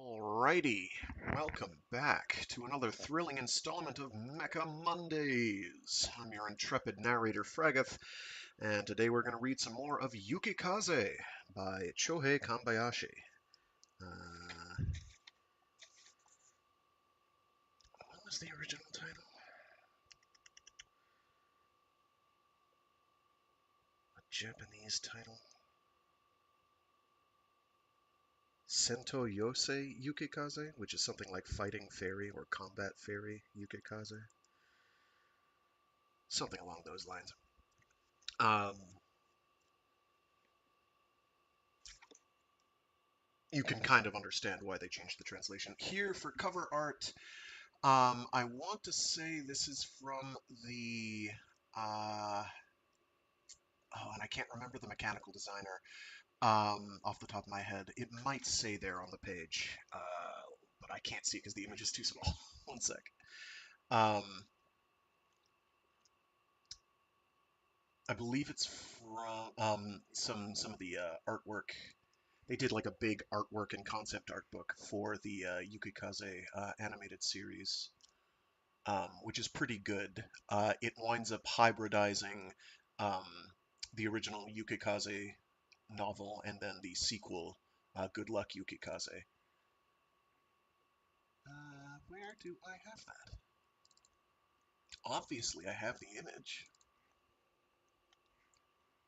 Alrighty, welcome back to another thrilling installment of Mecha Mondays. I'm your intrepid narrator, Fragath, and today we're going to read some more of Yukikaze by Chohei Kambayashi. What was the original title? A Japanese title? Sento Yosei Yukikaze, which is something like Fighting Fairy or Combat Fairy Yukikaze. Something along those lines. You can kind of understand why they changed the translation. Here for cover art, I want to say this is from the, and I can't remember the mechanical designer off the top of my head. It might say there on the page, but I can't see it because the image is too small. One sec. I believe it's from some of the artwork. They did like a big artwork and concept art book for the Yukikaze animated series, which is pretty good. It winds up hybridizing um, the original Yukikaze novel and then the sequel, Good Luck Yukikaze. Where do I have that? Obviously, I have the image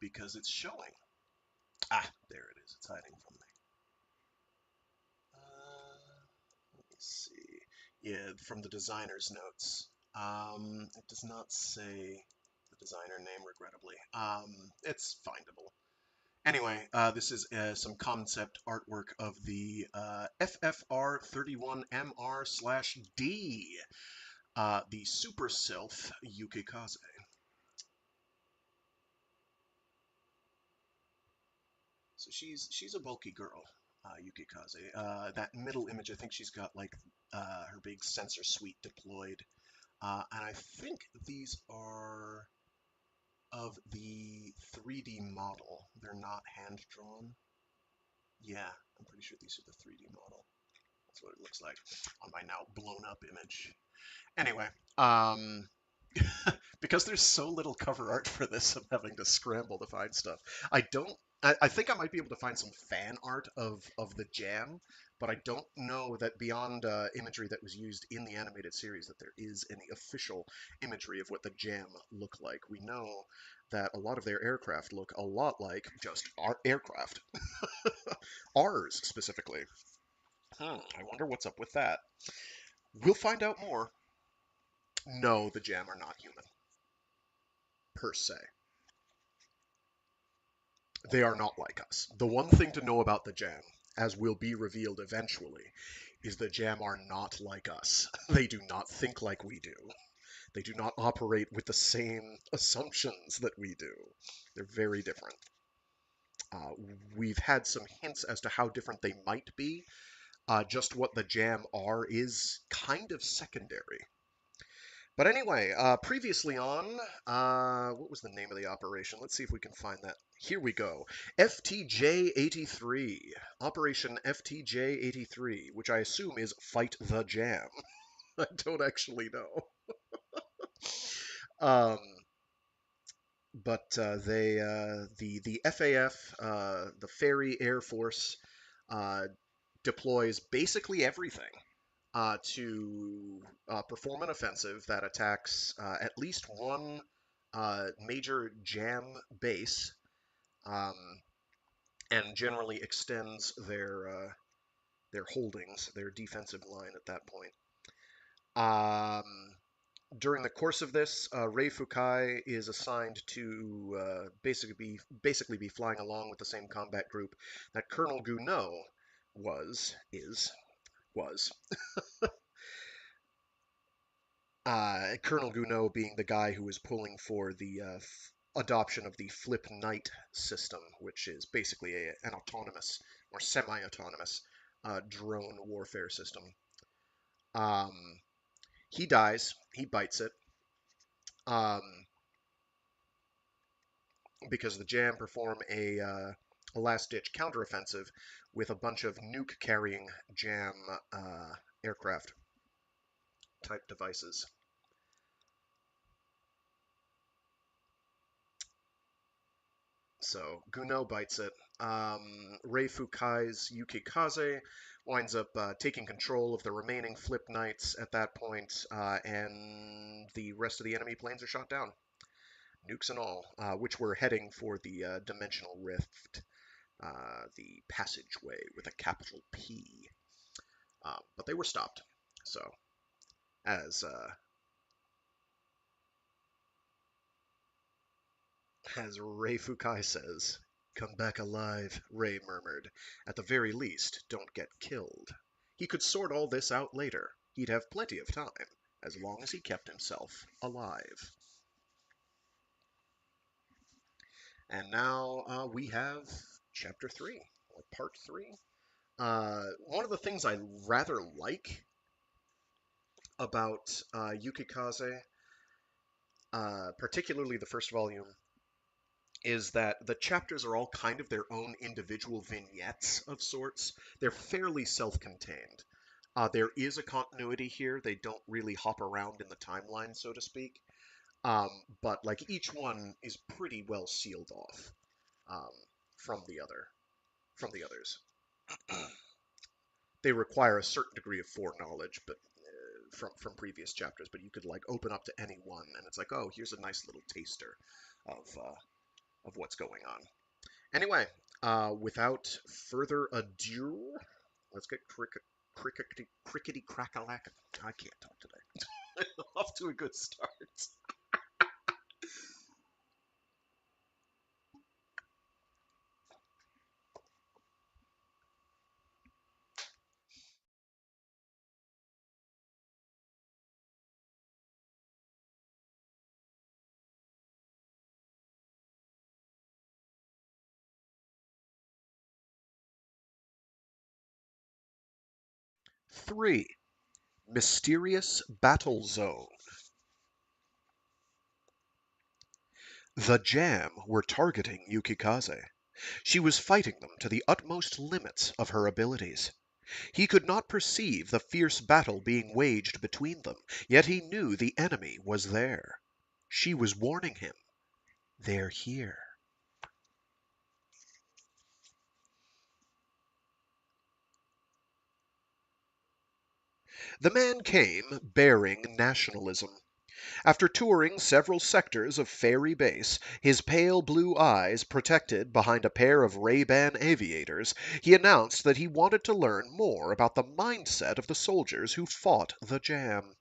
because it's showing. Ah, there it is. It's hiding from me. Let me see. Yeah, from the designer's notes. It does not say the designer name, regrettably. It's findable. Anyway, this is some concept artwork of the FFR31MR/D, the Super-Sylph Yukikaze. So she's a bulky girl, Yukikaze. That middle image, I think she's got like her big sensor suite deployed, and I think these are of the 3D model. They're not hand drawn. Yeah, I'm pretty sure these are the 3D model. That's what it looks like on my now blown up image. Anyway, because there's so little cover art for this, I'm having to scramble to find stuff. I don't. I think I might be able to find some fan art of the jam, but I don't know that beyond imagery that was used in the animated series that there is any official imagery of what the jam look like. We know that a lot of their aircraft look a lot like just our aircraft, ours specifically. I wonder what's up with that. We'll find out more. No, the jam are not human, per se. They are not like us. The one thing to know about the jam, as will be revealed eventually, is the jam are not like us. They do not think like we do. They do not operate with the same assumptions that we do. They're very different. Uh, we've had some hints as to how different they might be. Just what the jam are is kind of secondary. But anyway, previously on, what was the name of the operation? Let's see if we can find that. Here we go. FTJ-83. Operation FTJ-83, which I assume is Fight the Jam. I don't actually know. Um, but the FAF, the Ferry Air Force, uh, deploys basically everything to perform an offensive that attacks at least one major jam base, um, and generally extends their holdings, their defensive line at that point. During the course of this, Rei Fukai is assigned to basically be flying along with the same combat group that Colonel Guneau was. Colonel Guneau being the guy who is pulling for the adoption of the Flip Knight system, which is basically an autonomous or semi-autonomous drone warfare system. He dies. He bites it. Um, because the Jam perform a last-ditch counteroffensive with a bunch of nuke-carrying jam aircraft type devices. So Guneau bites it. Rei Fukai's Yukikaze winds up taking control of the remaining flip knights at that point, and the rest of the enemy planes are shot down, nukes and all, which were heading for the dimensional rift, the passageway with a capital P. But they were stopped. So, as Rei Fukai says, "Come back alive," Rei murmured. "At the very least, don't get killed." He could sort all this out later. He'd have plenty of time, as long as he kept himself alive. And now we have Chapter 3, or Part 3. One of the things I rather like about Yukikaze, particularly the first volume, is that the chapters are all kind of their own individual vignettes of sorts. They're fairly self-contained. There is a continuity here. They don't really hop around in the timeline, so to speak. But like each one is pretty well sealed off um, from the others. They require a certain degree of foreknowledge, but from previous chapters. But you could like open up to any one, and it's like, oh, here's a nice little taster of what's going on. Anyway, without further ado, let's get crickety crackalack. I can't talk today. Off to a good start. 3. Mysterious Battle Zone. The Jam were targeting Yukikaze. She was fighting them to the utmost limits of her abilities. He could not perceive the fierce battle being waged between them, yet he knew the enemy was there. She was warning him. They're here. The man came bearing nationalism. After touring several sectors of Fairy Base, his pale blue eyes protected behind a pair of Ray-Ban aviators, he announced that he wanted to learn more about the mindset of the soldiers who fought the Jam.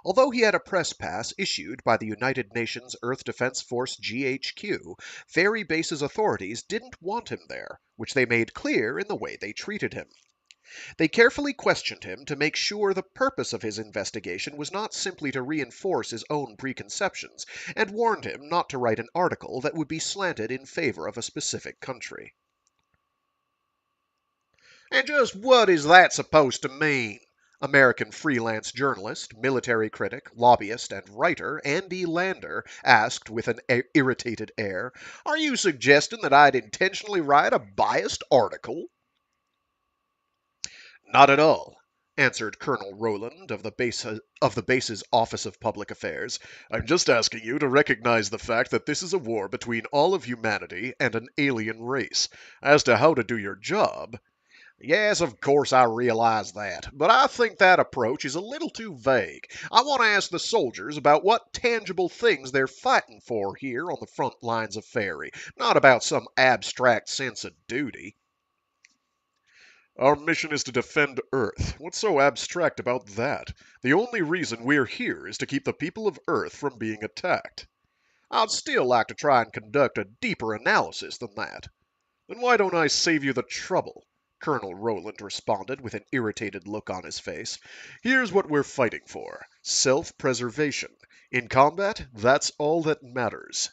Although he had a press pass issued by the United Nations Earth Defense Force GHQ, Fairy Base's authorities didn't want him there, which they made clear in the way they treated him. They carefully questioned him to make sure the purpose of his investigation was not simply to reinforce his own preconceptions, and warned him not to write an article that would be slanted in favor of a specific country. And just what is that supposed to mean? American freelance journalist, military critic, lobbyist, and writer Andy Lander asked with an irritated air. Are you suggesting that I'd intentionally write a biased article? Not at all, answered Colonel Roland of the base's Office of Public Affairs. I'm just asking you to recognize the fact that this is a war between all of humanity and an alien race. As to how to do your job, yes, of course I realize that, but I think that approach is a little too vague. I want to ask the soldiers about what tangible things they're fighting for here on the front lines of Fairy, not about some abstract sense of duty. Our mission is to defend Earth. What's so abstract about that? The only reason we're here is to keep the people of Earth from being attacked. I'd still like to try and conduct a deeper analysis than that. Then why don't I save you the trouble? Colonel Roland responded with an irritated look on his face. Here's what we're fighting for. Self-preservation. In combat, that's all that matters.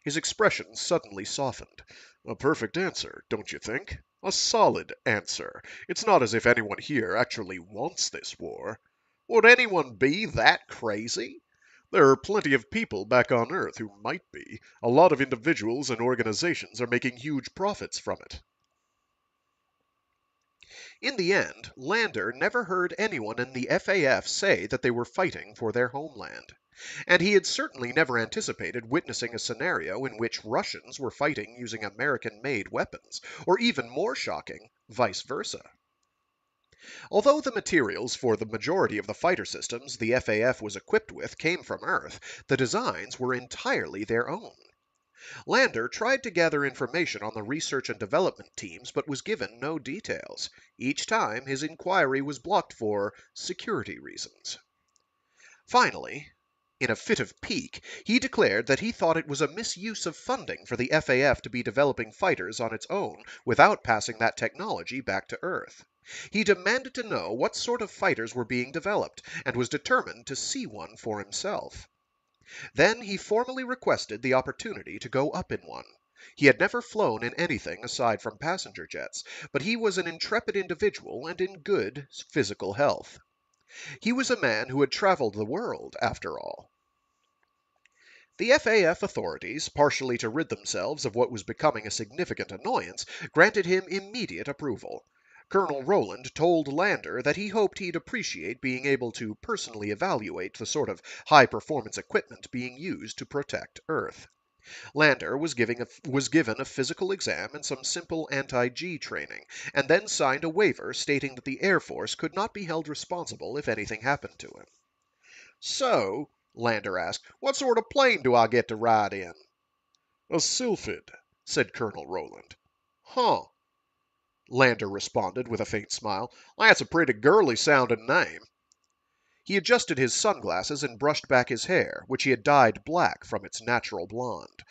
His expression suddenly softened. A perfect answer, don't you think? A solid answer. It's not as if anyone here actually wants this war. Would anyone be that crazy? There are plenty of people back on Earth who might be. A lot of individuals and organizations are making huge profits from it. In the end, Lander never heard anyone in the FAF say that they were fighting for their homeland. And he had certainly never anticipated witnessing a scenario in which Russians were fighting using American-made weapons, or even more shocking, vice versa. Although the materials for the majority of the fighter systems the FAF was equipped with came from Earth, the designs were entirely their own. Lander tried to gather information on the research and development teams but was given no details. Each time his inquiry was blocked for security reasons. Finally, in a fit of pique, he declared that he thought it was a misuse of funding for the FAF to be developing fighters on its own without passing that technology back to Earth. He demanded to know what sort of fighters were being developed, and was determined to see one for himself. Then he formally requested the opportunity to go up in one. He had never flown in anything aside from passenger jets, but he was an intrepid individual and in good physical health. He was a man who had traveled the world, after all. The FAF authorities, partially to rid themselves of what was becoming a significant annoyance, granted him immediate approval. Colonel Roland told Lander that he hoped he'd appreciate being able to personally evaluate the sort of high-performance equipment being used to protect Earth. Lander was given a physical exam and some simple anti-G training, and then signed a waiver stating that the Air Force could not be held responsible if anything happened to him. "So," Lander asked, "what sort of plane do I get to ride in?" "A Sylphid," said Colonel Roland. "Huh," Lander responded with a faint smile. "That's a pretty girly-sounding name." He adjusted his sunglasses and brushed back his hair, which he had dyed black from its natural blonde.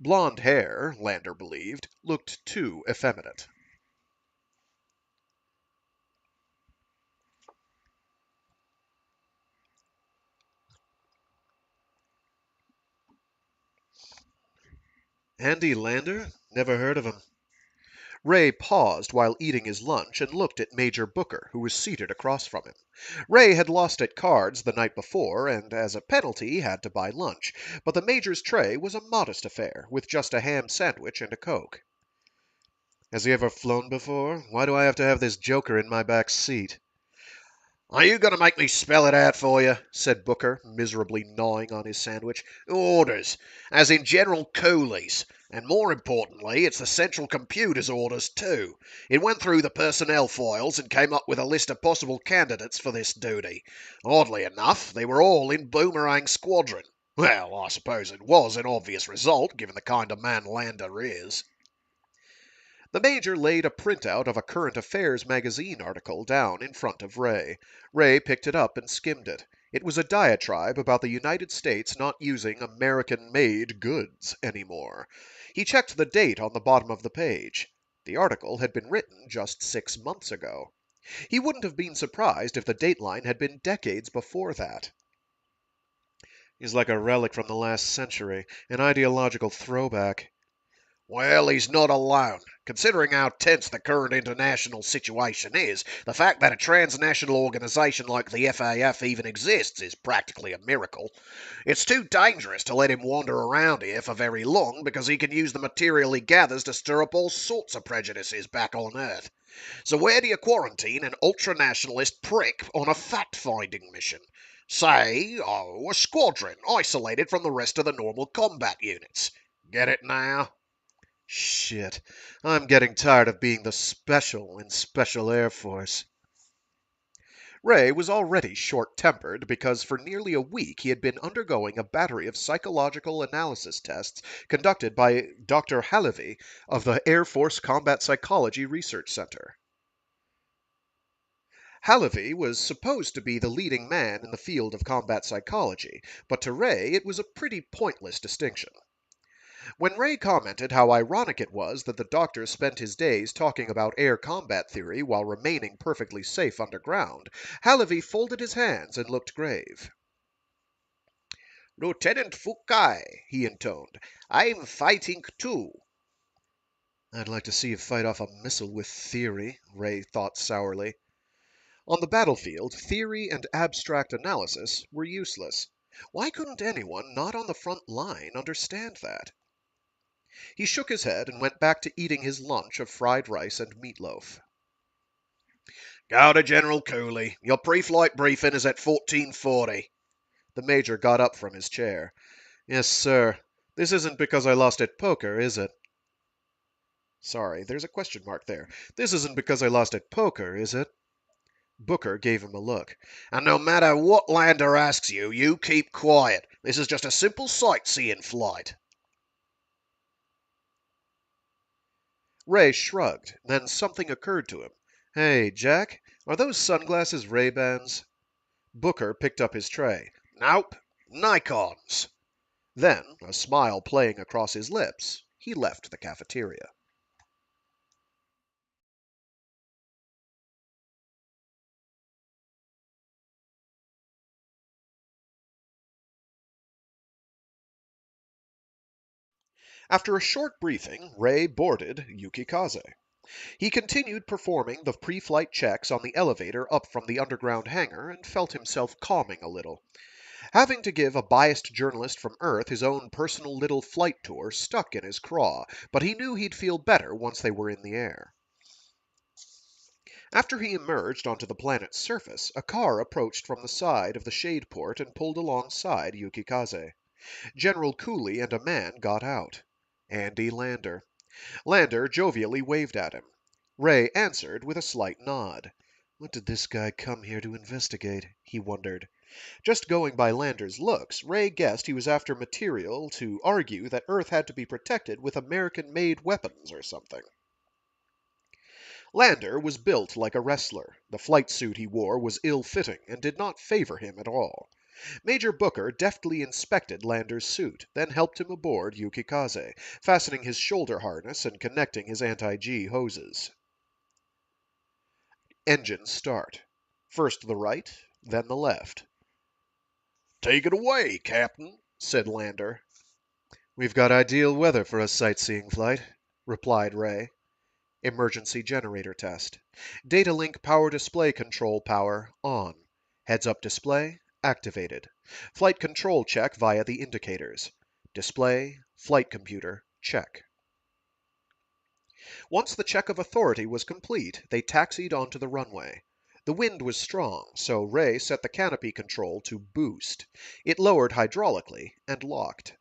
Blonde hair, Lander believed, looked too effeminate. "Andy Lander? Never heard of him." Rei paused while eating his lunch and looked at Major Booker, who was seated across from him. Rei had lost at cards the night before, and as a penalty had to buy lunch, but the Major's tray was a modest affair, with just a ham sandwich and a Coke. "Has he ever flown before? Why do I have to have this joker in my back seat?" "Are you going to make me spell it out for you?" said Booker, miserably gnawing on his sandwich. "Orders, as in General Cooley's. And more importantly, it's the Central Computer's orders, too. It went through the personnel files and came up with a list of possible candidates for this duty. Oddly enough, they were all in Boomerang Squadron. Well, I suppose it was an obvious result, given the kind of man Lander is." The Major laid a printout of a current affairs magazine article down in front of Rei. Rei picked it up and skimmed it. It was a diatribe about the United States not using American-made goods anymore. He checked the date on the bottom of the page. The article had been written just 6 months ago. He wouldn't have been surprised if the dateline had been decades before that. "He's like a relic from the last century, an ideological throwback." "Well, he's not alone. Considering how tense the current international situation is, the fact that a transnational organization like the FAF even exists is practically a miracle. It's too dangerous to let him wander around here for very long because he can use the material he gathers to stir up all sorts of prejudices back on Earth. So where do you quarantine an ultra-nationalist prick on a fact-finding mission? Say, a squadron, isolated from the rest of the normal combat units. Get it now?" "Shit. I'm getting tired of being the special in Special Air Force." Rei was already short-tempered because for nearly a week he had been undergoing a battery of psychological analysis tests conducted by Dr. Halevy of the Air Force Combat Psychology Research Center. Halevy was supposed to be the leading man in the field of combat psychology, but to Rei it was a pretty pointless distinction. When Rei commented how ironic it was that the doctor spent his days talking about air combat theory while remaining perfectly safe underground, Halevy folded his hands and looked grave. "Lieutenant Fukai," he intoned, "I'm fighting too." "I'd like to see you fight off a missile with theory," Rei thought sourly. On the battlefield, theory and abstract analysis were useless. Why couldn't anyone not on the front line understand that? He shook his head and went back to eating his lunch of fried rice and meatloaf. Go to General Cooley. Your pre-flight briefing is at 1440. The Major got up from his chair. Yes, sir. This isn't because I lost at poker, is it? Sorry, there's a question mark there. This isn't because I lost at poker, is it? Booker gave him a look. And no matter what Lander asks you, you keep quiet. This is just a simple sightseeing flight. Ray shrugged. Then something occurred to him. Hey, Jack, are those sunglasses Ray-Bans? Booker picked up his tray. Nope, Nikons. Then, a smile playing across his lips, he left the cafeteria. After a short briefing, Ray boarded Yukikaze. He continued performing the pre-flight checks on the elevator up from the underground hangar and felt himself calming a little. Having to give a biased journalist from Earth his own personal little flight tour stuck in his craw, but he knew he'd feel better once they were in the air. After he emerged onto the planet's surface, a car approached from the side of the shade port and pulled alongside Yukikaze. General Cooley and a man got out. Andy Lander. Lander jovially waved at him. Ray answered with a slight nod. What did this guy come here to investigate? He wondered. Just going by Lander's looks, Ray guessed he was after material to argue that Earth had to be protected with American-made weapons or something. Lander was built like a wrestler. The flight suit he wore was ill-fitting and did not favor him at all. Major Booker deftly inspected Lander's suit, then helped him aboard Yukikaze, fastening his shoulder harness and connecting his anti-G hoses. Engine start. First the right, then the left. Take it away, Captain, said Lander. We've got ideal weather for a sightseeing flight, replied Ray. Emergency generator test. Data link power display control power on. Heads-up display activated. Flight control check via the indicators. Display, flight computer, check. Once the check of authority was complete, they taxied onto the runway. The wind was strong, so Ray set the canopy control to boost. It lowered hydraulically and locked.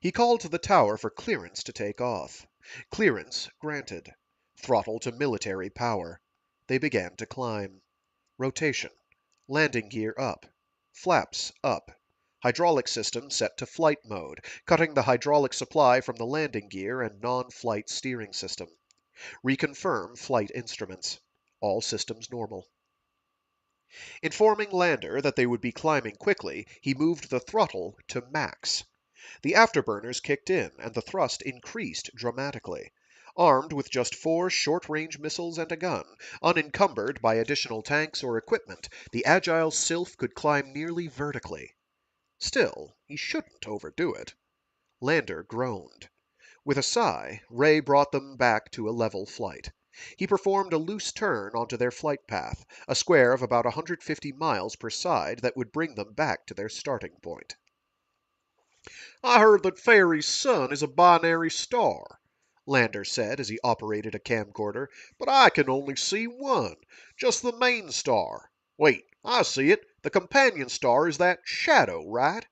He called to the tower for clearance to take off. Clearance granted. Throttle to military power. They began to climb. Rotation. Landing gear up. Flaps up. Hydraulic system set to flight mode, cutting the hydraulic supply from the landing gear and non-flight steering system. Reconfirm flight instruments. All systems normal. Informing Lander that they would be climbing quickly, he moved the throttle to max. The afterburners kicked in, and the thrust increased dramatically. Armed with just 4 short-range missiles and a gun, unencumbered by additional tanks or equipment, the agile Sylph could climb nearly vertically. Still, he shouldn't overdo it. Lander groaned. With a sigh, Ray brought them back to a level flight. He performed a loose turn onto their flight path, a square of about 150 miles per side that would bring them back to their starting point. I heard that Fairy's sun is a binary star, Lander said as he operated a camcorder, but I can only see one, just the main star. Wait, I see it. The companion star is that shadow, right?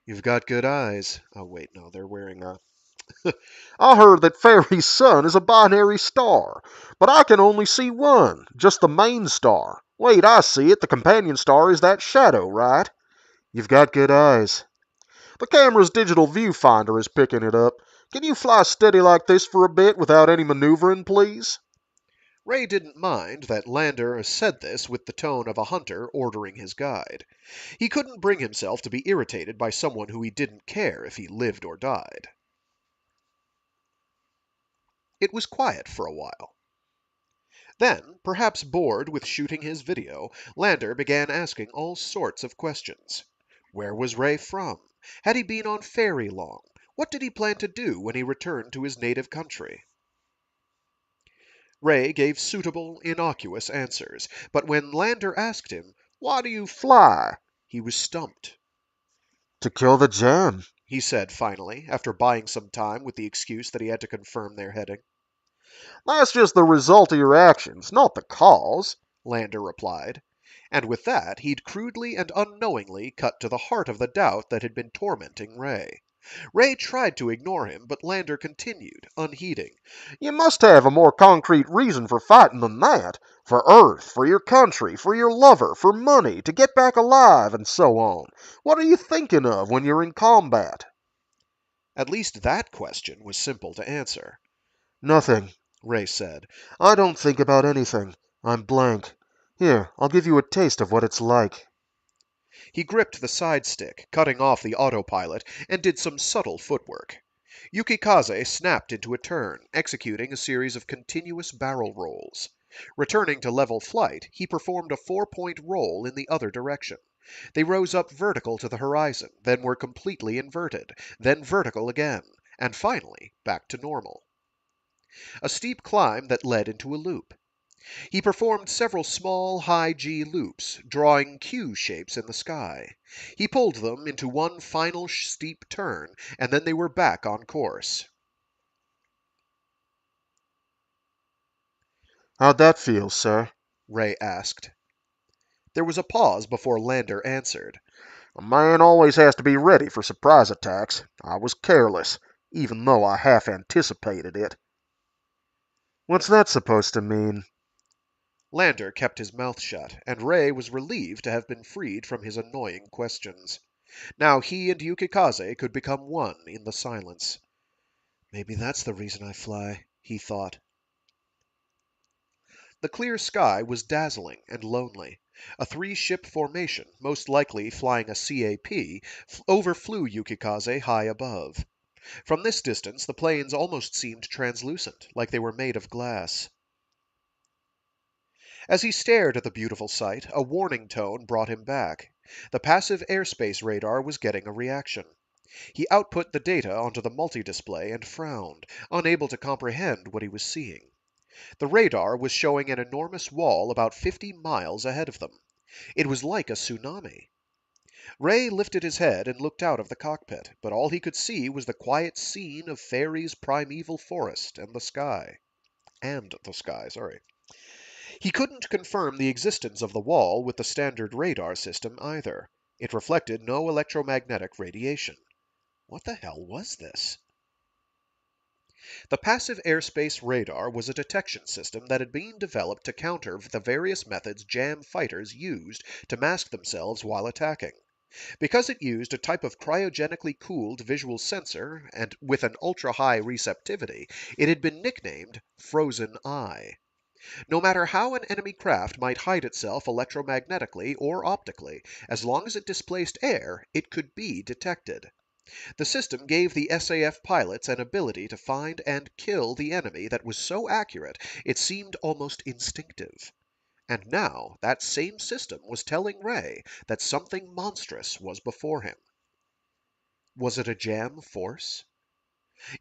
You've got good eyes. Oh, wait, no, they're wearing a... I heard that Fairy's sun is a binary star, but I can only see one, just the main star. Wait, I see it. The companion star is that shadow, right? You've got good eyes. The camera's digital viewfinder is picking it up. Can you fly steady like this for a bit without any maneuvering, please? Ray didn't mind that Lander said this with the tone of a hunter ordering his guide. He couldn't bring himself to be irritated by someone who he didn't care if he lived or died. It was quiet for a while. Then, perhaps bored with shooting his video, Lander began asking all sorts of questions. Where was Ray from? Had he been on Fairy long? What did he plan to do when he returned to his native country? Ray gave suitable, innocuous answers, but when Lander asked him, "Why do you fly?" he was stumped. To kill the jam, he said finally, after buying some time with the excuse that he had to confirm their heading. that's just the result of your actions, not the cause, Lander replied. And with that, he'd crudely and unknowingly cut to the heart of the doubt that had been tormenting Rei. Rei tried to ignore him, but Lander continued, unheeding. You must have a more concrete reason for fighting than that. For Earth, for your country, for your lover, for money, to get back alive, and so on. What are you thinking of when you're in combat? At least that question was simple to answer. Nothing, Rei said. I don't think about anything. I'm blank. Here, I'll give you a taste of what it's like. He gripped the side stick, cutting off the autopilot, and did some subtle footwork. Yukikaze snapped into a turn, executing a series of continuous barrel rolls. Returning to level flight, he performed a 4-point roll in the other direction. They rose up vertical to the horizon, then were completely inverted, then vertical again, and finally back to normal. A steep climb that led into a loop. He performed several small high G loops, drawing Q shapes in the sky. He pulled them into one final steep turn, and then they were back on course. How'd that feel, sir? Rei asked. There was a pause before Lander answered. A man always has to be ready for surprise attacks. I was careless, even though I half anticipated it. What's that supposed to mean? Lander kept his mouth shut, and Rei was relieved to have been freed from his annoying questions. Now he and Yukikaze could become one in the silence. Maybe that's the reason I fly, he thought. The clear sky was dazzling and lonely. A 3-ship formation, most likely flying a CAP, overflew Yukikaze high above. From this distance, the planes almost seemed translucent, like they were made of glass. As he stared at the beautiful sight, a warning tone brought him back. The passive airspace radar was getting a reaction. He output the data onto the multi-display and frowned, unable to comprehend what he was seeing. The radar was showing an enormous wall about 50 miles ahead of them. It was like a tsunami. Rei lifted his head and looked out of the cockpit, but all he could see was the quiet scene of Faery's primeval forest and the sky. Sorry. He couldn't confirm the existence of the wall with the standard radar system either. It reflected no electromagnetic radiation. What the hell was this? The passive airspace radar was a detection system that had been developed to counter the various methods jam fighters used to mask themselves while attacking. Because it used a type of cryogenically cooled visual sensor and with an ultra-high receptivity, it had been nicknamed Frozen Eye. No matter how an enemy craft might hide itself electromagnetically or optically, as long as it displaced air, it could be detected. The system gave the SAF pilots an ability to find and kill the enemy that was so accurate it seemed almost instinctive. And now that same system was telling Rei that something monstrous was before him. Was it a jam force?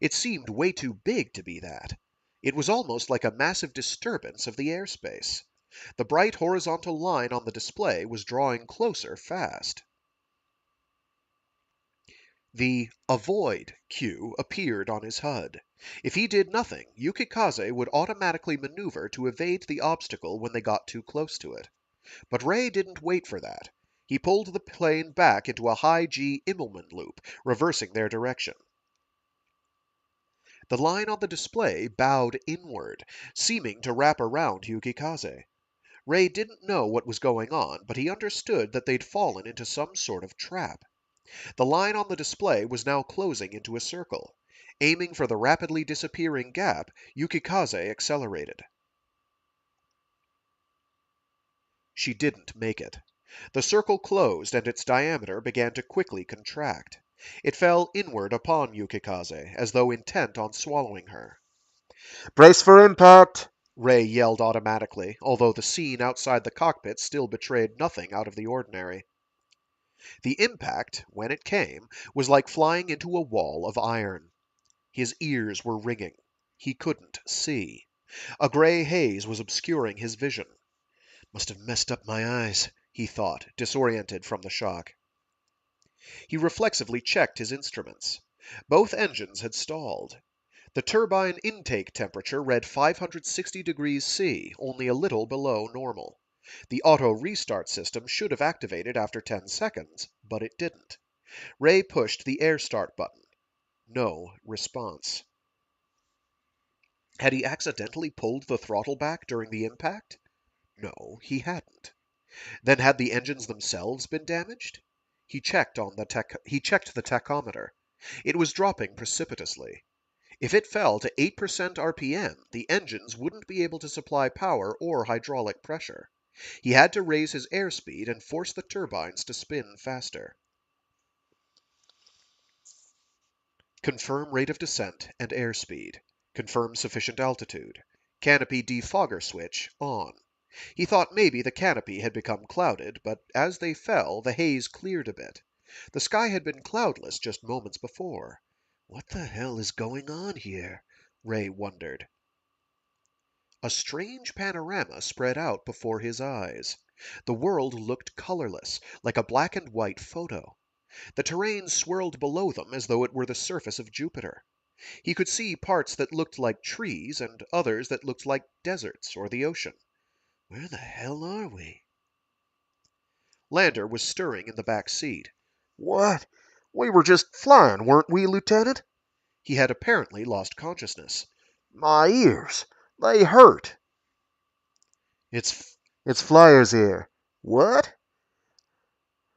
It seemed way too big to be that. It was almost like a massive disturbance of the airspace. The bright horizontal line on the display was drawing closer fast. The "Avoid" cue appeared on his HUD. If he did nothing, Yukikaze would automatically maneuver to evade the obstacle when they got too close to it. But Rei didn't wait for that. He pulled the plane back into a high G Immelmann loop, reversing their direction. The line on the display bowed inward, seeming to wrap around Yukikaze. Rei didn't know what was going on, but he understood that they'd fallen into some sort of trap. The line on the display was now closing into a circle. Aiming for the rapidly disappearing gap, Yukikaze accelerated. She didn't make it. The circle closed and its diameter began to quickly contract. It fell inward upon Yukikaze, as though intent on swallowing her. Brace for impact! Rei yelled automatically, although the scene outside the cockpit still betrayed nothing out of the ordinary. The impact, when it came, was like flying into a wall of iron. His ears were ringing. He couldn't see. A gray haze was obscuring his vision. Must have messed up my eyes, he thought, disoriented from the shock. He reflexively checked his instruments. Both engines had stalled. The turbine intake temperature read 560 degrees C, only a little below normal. The auto restart system should have activated after 10 seconds, but it didn't. Rei pushed the air start button. No response. Had he accidentally pulled the throttle back during the impact? No, he hadn't. Then had the engines themselves been damaged? He checked the tachometer. It was dropping precipitously. If it fell to 8% RPM, the engines wouldn't be able to supply power or hydraulic pressure. He had to raise his airspeed and force the turbines to spin faster. Confirm rate of descent and airspeed. Confirm sufficient altitude. Canopy defogger switch on. He thought maybe the canopy had become clouded, but as they fell, the haze cleared a bit. The sky had been cloudless just moments before. What the hell is going on here? Rei wondered. A strange panorama spread out before his eyes. The world looked colorless, like a black and white photo. The terrain swirled below them as though it were the surface of Jupiter. He could see parts that looked like trees and others that looked like deserts or the ocean. Where the hell are we? Lander was stirring in the back seat. What? We were just flying, weren't we, Lieutenant? He had apparently lost consciousness. My ears. They hurt. It's It's Flyer's ear. What?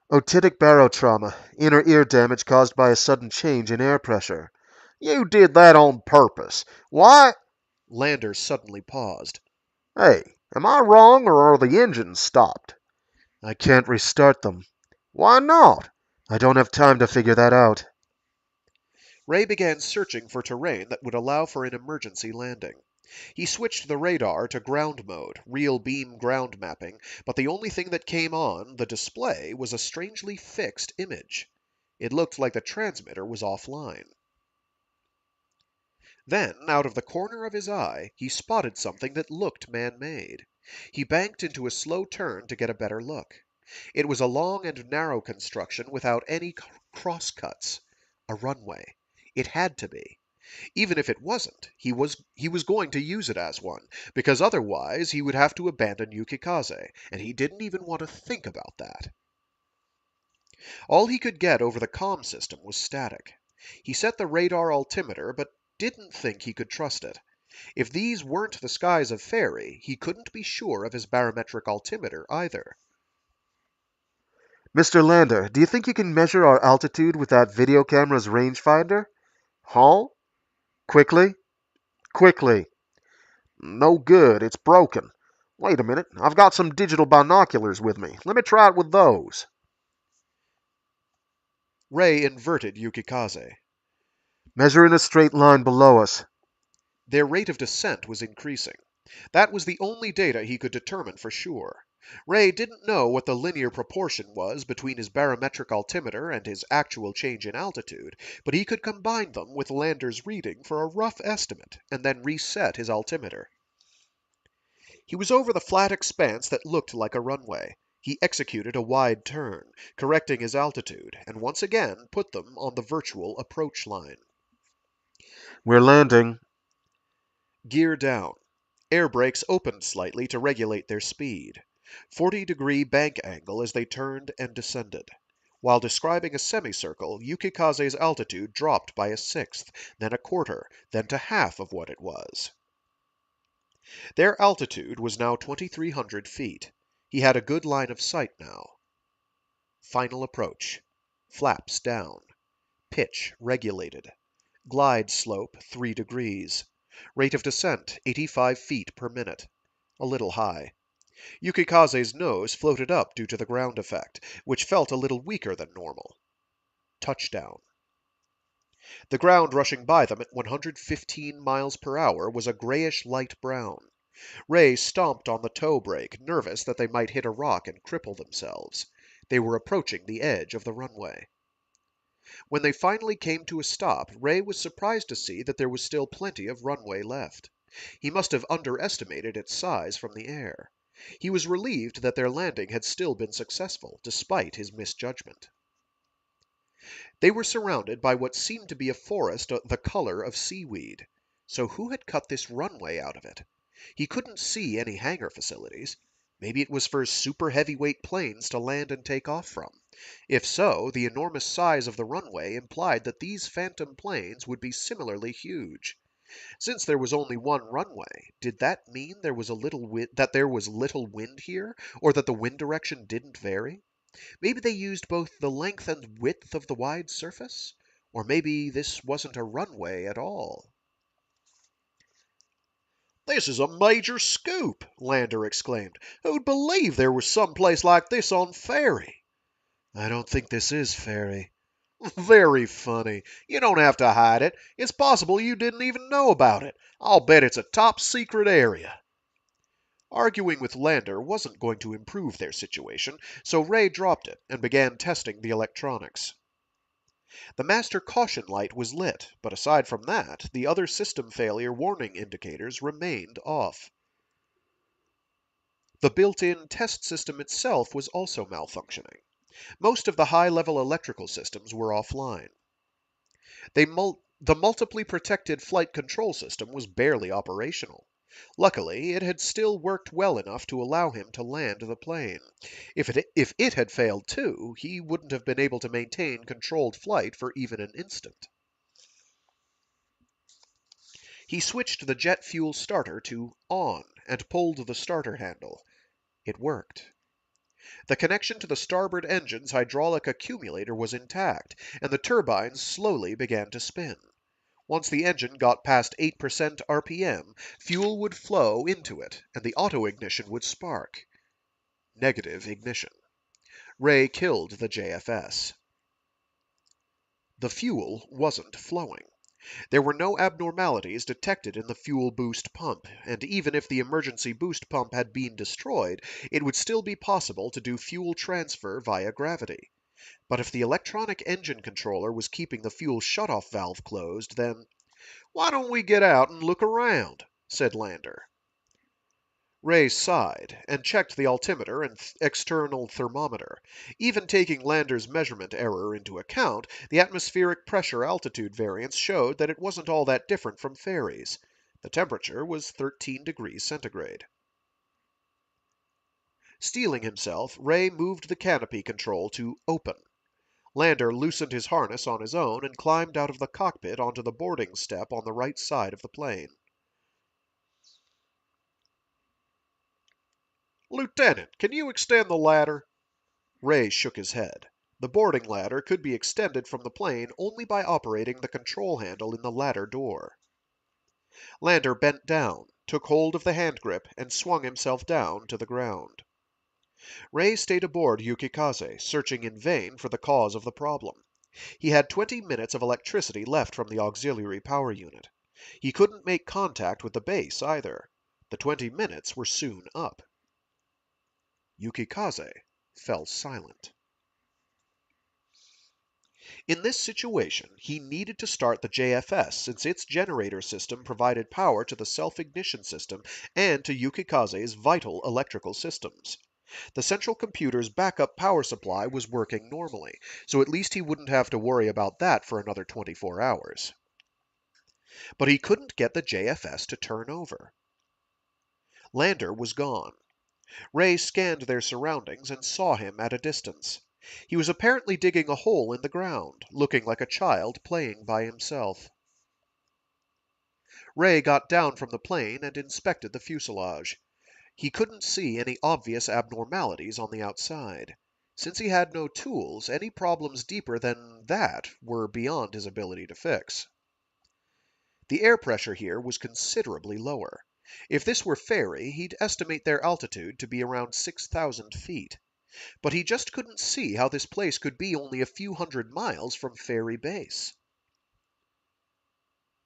Otitic barotrauma. Inner ear damage caused by a sudden change in air pressure. You did that on purpose. Why? Lander suddenly paused. Hey, am I wrong or are the engines stopped? I can't restart them. Why not? I don't have time to figure that out. Rei began searching for terrain that would allow for an emergency landing. He switched the radar to ground mode, real beam ground mapping, but the only thing that came on the display was a strangely fixed image. It looked like the transmitter was offline. Then, out of the corner of his eye, he spotted something that looked man-made. He banked into a slow turn to get a better look. It was a long and narrow construction without any crosscuts. A runway. It had to be. Even if it wasn't, he was going to use it as one, because otherwise he would have to abandon Yukikaze, and he didn't even want to think about that. All he could get over the comm system was static. He set the radar altimeter, but didn't think he could trust it. If these weren't the skies of Faerie, he couldn't be sure of his barometric altimeter either. Mr. Lander, do you think you can measure our altitude with that video camera's rangefinder? Huh? Quickly? Quickly. No good. It's broken. Wait a minute. I've got some digital binoculars with me. Let me try it with those. Rei inverted Yukikaze. Measure in a straight line below us. Their rate of descent was increasing. That was the only data he could determine for sure. Rei didn't know what the linear proportion was between his barometric altimeter and his actual change in altitude, but he could combine them with Lander's reading for a rough estimate and then reset his altimeter. He was over the flat expanse that looked like a runway. He executed a wide turn, correcting his altitude, and once again put them on the virtual approach line. We're landing. Gear down. Air brakes opened slightly to regulate their speed. 40-degree bank angle as they turned and descended. While describing a semicircle, Yukikaze's altitude dropped by a sixth, then a quarter, then to half of what it was. Their altitude was now 2,300 feet. He had a good line of sight now. Final approach. Flaps down. Pitch regulated. Glide slope 3 degrees. Rate of descent 85 feet per minute. A little high. Yukikaze's nose floated up due to the ground effect, which felt a little weaker than normal. Touchdown. The ground rushing by them at 115 miles per hour was a grayish light brown. Rei stomped on the toe brake, nervous that they might hit a rock and cripple themselves. They were approaching the edge of the runway. When they finally came to a stop, Rei was surprised to see that there was still plenty of runway left. He must have underestimated its size from the air. He was relieved that their landing had still been successful, despite his misjudgment. They were surrounded by what seemed to be a forest the color of seaweed. So who had cut this runway out of it? He couldn't see any hangar facilities. Maybe it was for super heavyweight planes to land and take off from. If so, the enormous size of the runway implied that these phantom planes would be similarly huge. Since there was only one runway, did that mean there was little wind here, or that the wind direction didn't vary? Maybe they used both the length and width of the wide surface? Or maybe this wasn't a runway at all. "This is a major scoop!" Lander exclaimed. "Who'd believe there was some place like this on Fairy?" "I don't think this is Fairy." "Very funny. You don't have to hide it. It's possible you didn't even know about it. I'll bet it's a top secret area." Arguing with Lander wasn't going to improve their situation, so Rei dropped it and began testing the electronics. The master caution light was lit, but aside from that, the other system failure warning indicators remained off. The built-in test system itself was also malfunctioning. Most of the high-level electrical systems were offline. The multiply protected flight control system was barely operational. Luckily, it had still worked well enough to allow him to land the plane. If it had failed too, he wouldn't have been able to maintain controlled flight for even an instant. He switched the jet fuel starter to on and pulled the starter handle. It worked. The connection to the starboard engine's hydraulic accumulator was intact, and the turbines slowly began to spin. Once the engine got past 8% RPM, fuel would flow into it, and the auto-ignition would spark. Negative ignition. Rei killed the JFS. The fuel wasn't flowing. There were no abnormalities detected in the fuel boost pump, and even if the emergency boost pump had been destroyed, it would still be possible to do fuel transfer via gravity. But if the electronic engine controller was keeping the fuel shutoff valve closed, then "Why don't we get out and look around?" said Lander. Rei sighed and checked the altimeter and external thermometer. Even taking Lander's measurement error into account, the atmospheric pressure-altitude variance showed that it wasn't all that different from Fairy's. The temperature was 13 degrees centigrade. Steeling himself, Rei moved the canopy control to open. Lander loosened his harness on his own and climbed out of the cockpit onto the boarding step on the right side of the plane. "Lieutenant, can you extend the ladder?" Rei shook his head. The boarding ladder could be extended from the plane only by operating the control handle in the ladder door. Lander bent down, took hold of the hand grip, and swung himself down to the ground. Rei stayed aboard Yukikaze, searching in vain for the cause of the problem. He had 20 minutes of electricity left from the auxiliary power unit. He couldn't make contact with the base either. The 20 minutes were soon up. Yukikaze fell silent. In this situation, he needed to start the JFS since its generator system provided power to the self-ignition system and to Yukikaze's vital electrical systems. The central computer's backup power supply was working normally, so at least he wouldn't have to worry about that for another 24 hours. But he couldn't get the JFS to turn over. Lander was gone. Rei scanned their surroundings and saw him at a distance. He was apparently digging a hole in the ground, looking like a child playing by himself. Rei got down from the plane and inspected the fuselage. He couldn't see any obvious abnormalities on the outside. Since he had no tools, any problems deeper than that were beyond his ability to fix. The air pressure here was considerably lower. If this were Fairy, he'd estimate their altitude to be around 6,000 feet. But he just couldn't see how this place could be only a few hundred miles from Fairy Base.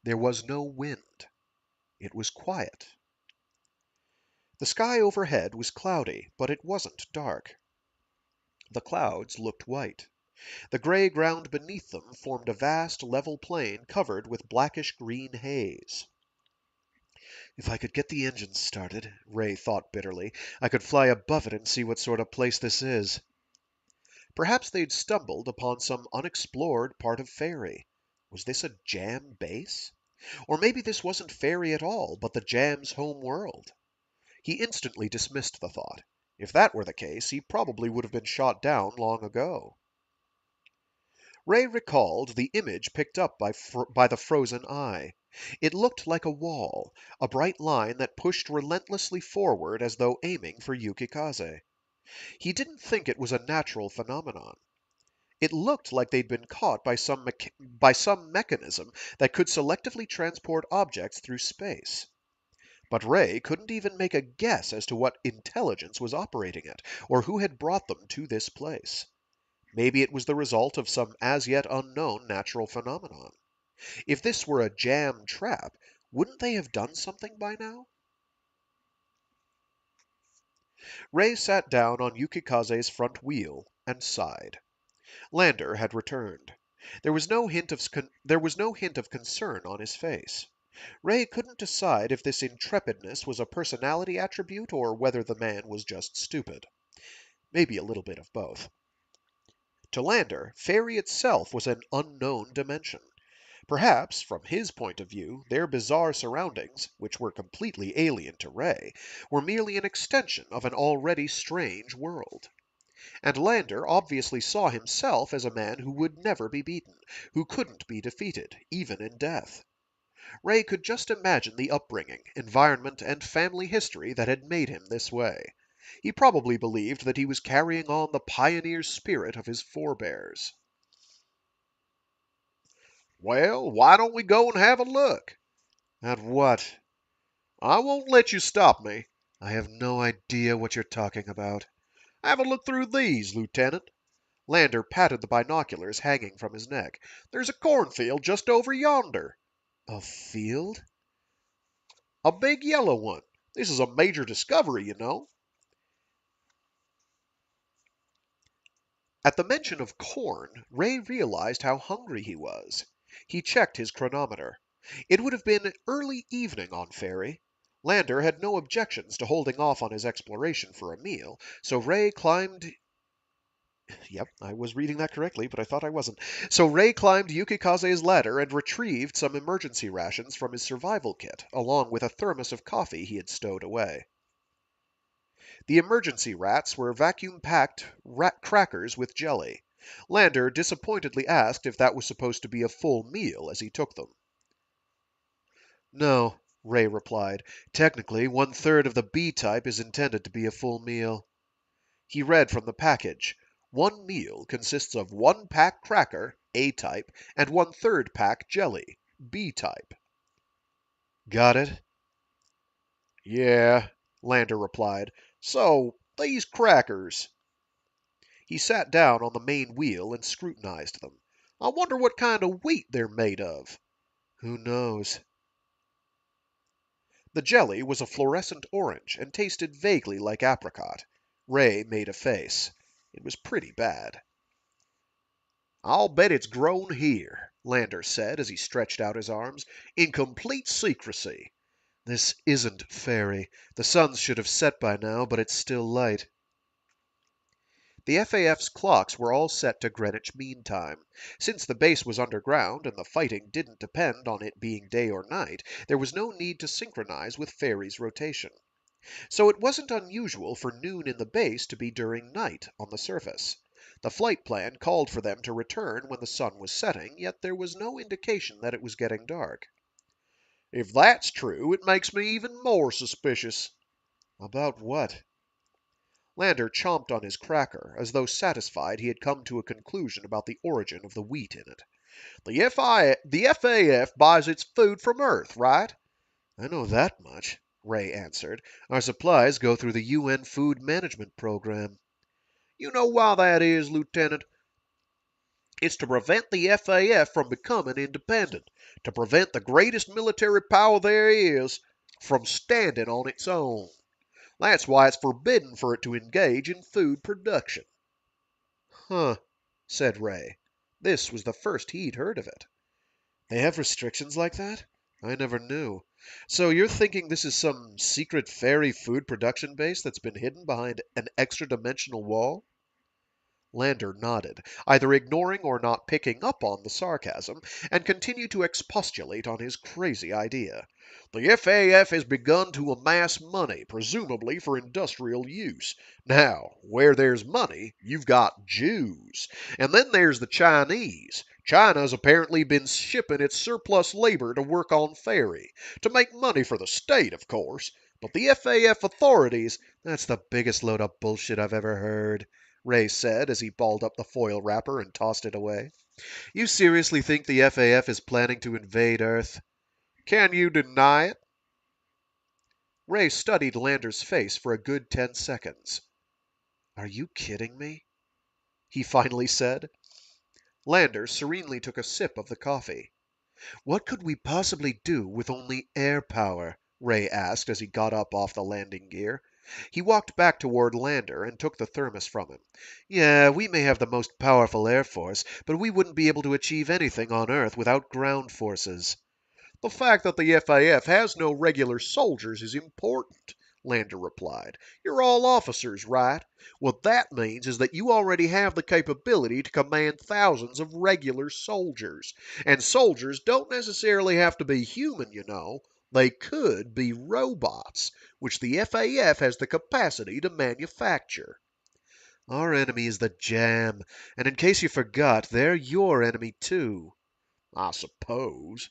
There was no wind. It was quiet. The sky overhead was cloudy, but it wasn't dark. The clouds looked white. The gray ground beneath them formed a vast, level plain covered with blackish-green haze. "If I could get the engines started," Rei thought bitterly, "I could fly above it and see what sort of place this is." Perhaps they'd stumbled upon some unexplored part of Fairy. Was this a jam base? Or maybe this wasn't Fairy at all, but the jam's home world. He instantly dismissed the thought. If that were the case, he probably would have been shot down long ago. Rei recalled the image picked up by the frozen eye. It looked like a wall, a bright line that pushed relentlessly forward as though aiming for Yukikaze. He didn't think it was a natural phenomenon. It looked like they'd been caught by some mechanism that could selectively transport objects through space. But Rei couldn't even make a guess as to what intelligence was operating it, or who had brought them to this place. Maybe it was the result of some as yet unknown natural phenomenon. If this were a jam trap, wouldn't they have done something by now? Rei sat down on Yukikaze's front wheel and sighed. Lander had returned. There was no hint of concern on his face. Rei couldn't decide if this intrepidness was a personality attribute or whether the man was just stupid. Maybe a little bit of both. To Lander, Fairy itself was an unknown dimension. Perhaps, from his point of view, their bizarre surroundings, which were completely alien to Rei, were merely an extension of an already strange world. And Lander obviously saw himself as a man who would never be beaten, who couldn't be defeated, even in death. Rei could just imagine the upbringing, environment, and family history that had made him this way. He probably believed that he was carrying on the pioneer spirit of his forebears. Well, why don't we go and have a look? At what? I won't let you stop me. I have no idea what you're talking about. Have a look through these, Lieutenant. Lander patted the binoculars hanging from his neck. There's a cornfield just over yonder. A field? A big yellow one. This is a major discovery, you know. At the mention of corn, Rei realized how hungry he was. He checked his chronometer. It would have been early evening on Fairy. Lander had no objections to holding off on his exploration for a meal, so Rei climbed. Yep, I was reading that correctly, but I thought I wasn't. So Rei climbed Yukikaze's ladder and retrieved some emergency rations from his survival kit, along with a thermos of coffee he had stowed away. The emergency rats were vacuum-packed crackers with jelly. Lander disappointedly asked if that was supposed to be a full meal as he took them. No, Rei replied. Technically, 1/3 of the B-type is intended to be a full meal. He read from the package. One meal consists of 1 pack cracker, A-type, and 1/3 pack jelly, B-type. Got it? Yeah, Lander replied. So, these crackers. He sat down on the main wheel and scrutinized them. I wonder what kind of wheat they're made of. Who knows? The jelly was a fluorescent orange and tasted vaguely like apricot. Rei made a face. It was pretty bad. I'll bet it's grown here, Lander said as he stretched out his arms, in complete secrecy. This isn't Fairy. The sun should have set by now, but it's still light. The FAF's clocks were all set to Greenwich Mean Time. Since the base was underground and the fighting didn't depend on it being day or night, there was no need to synchronize with Fairy's rotation. So it wasn't unusual for noon in the base to be during night on the surface. The flight plan called for them to return when the sun was setting, yet there was no indication that it was getting dark. If that's true, it makes me even more suspicious. About what? Lander chomped on his cracker, as though satisfied he had come to a conclusion about the origin of the wheat in it. The FAF buys its food from Earth, right? I know that much, Rei answered. Our supplies go through the UN Food Management Program. You know why that is, Lieutenant? It's to prevent the FAF from becoming independent, to prevent the greatest military power there is from standing on its own. That's why it's forbidden for it to engage in food production. Huh, said Rei. This was the first he'd heard of it. They have restrictions like that? I never knew. So you're thinking this is some secret fairy food production base that's been hidden behind an extra-dimensional wall? Lander nodded, either ignoring or not picking up on the sarcasm, and continued to expostulate on his crazy idea. The FAF has begun to amass money, presumably for industrial use. Now, where there's money, you've got Jews. And then there's the Chinese. China's apparently been shipping its surplus labor to work on ferry, to make money for the state, of course. But the FAF authorities, that's the biggest load of bullshit I've ever heard, Rei said as he balled up the foil wrapper and tossed it away. You seriously think the FAF is planning to invade Earth? Can you deny it? Rei studied Lander's face for a good 10 seconds. Are you kidding me? He finally said. Lander serenely took a sip of the coffee. What could we possibly do with only air power? Rei asked as he got up off the landing gear. He walked back toward Lander and took the thermos from him. Yeah, we may have the most powerful air force, but we wouldn't be able to achieve anything on Earth without ground forces. The fact that the FAF has no regular soldiers is important, Lander replied. You're all officers, right? What that means is that you already have the capability to command thousands of regular soldiers. And soldiers don't necessarily have to be human, you know. They could be robots, which the FAF has the capacity to manufacture. Our enemy is the Jam, and in case you forgot, they're your enemy too. I suppose.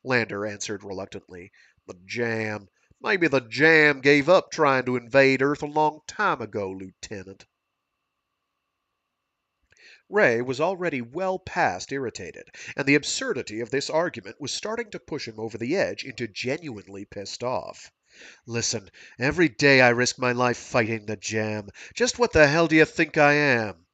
Lander answered reluctantly. The Jam. Maybe the Jam gave up trying to invade Earth a long time ago, Lieutenant. Rei was already well past irritated, and the absurdity of this argument was starting to push him over the edge into genuinely pissed off. Listen, every day I risk my life fighting the Jam. Just what the hell do you think I am?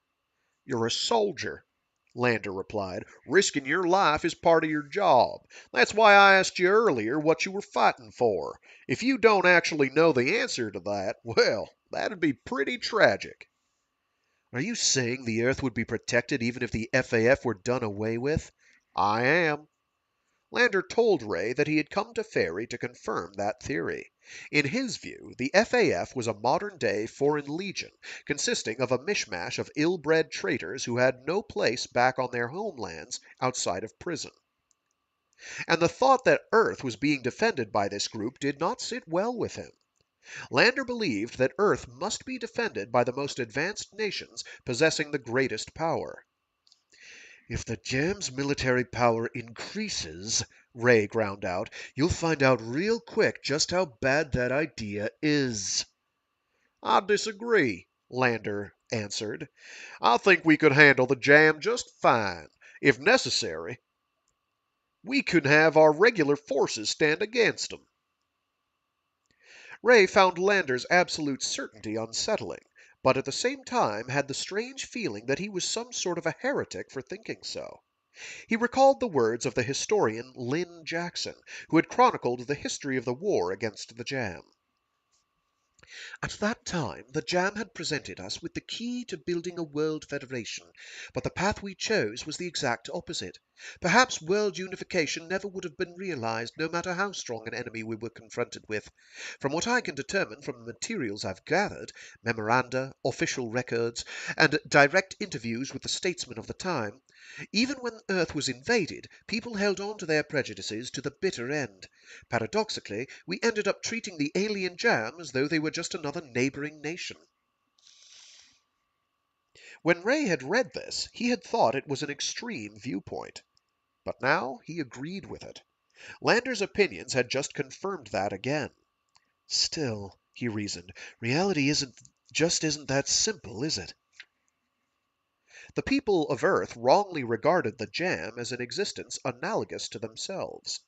You're a soldier, Lander replied. Risking your life is part of your job. That's why I asked you earlier what you were fighting for. If you don't actually know the answer to that, well, that'd be pretty tragic. Are you saying the Earth would be protected even if the FAF were done away with? I am. Lander told Rei that he had come to Ferry to confirm that theory. In his view, the FAF was a modern-day foreign legion, consisting of a mishmash of ill-bred traitors who had no place back on their homelands outside of prison. And the thought that Earth was being defended by this group did not sit well with him. Lander believed that Earth must be defended by the most advanced nations possessing the greatest power. If the Jam's military power increases, Rei ground out, you'll find out real quick just how bad that idea is. I disagree, Lander answered. I think we could handle the Jam just fine. If necessary, we could have our regular forces stand against them. Rei found Lander's absolute certainty unsettling, but at the same time had the strange feeling that he was some sort of a heretic for thinking so. He recalled the words of the historian Lynn Jackson, who had chronicled the history of the war against the Jam. At that time, the Jam had presented us with the key to building a world federation, but the path we chose was the exact opposite. Perhaps world unification never would have been realized, no matter how strong an enemy we were confronted with. From what I can determine from the materials I've gathered, memoranda, official records, and direct interviews with the statesmen of the time, even when Earth was invaded, people held on to their prejudices to the bitter end. Paradoxically, we ended up treating the alien Jam as though they were just another neighboring nation. When Rei had read this, he had thought it was an extreme viewpoint. But now he agreed with it. Lander's opinions had just confirmed that again. Still, he reasoned, reality isn't that simple, is it? The people of Earth wrongly regarded the Jam as an existence analogous to themselves.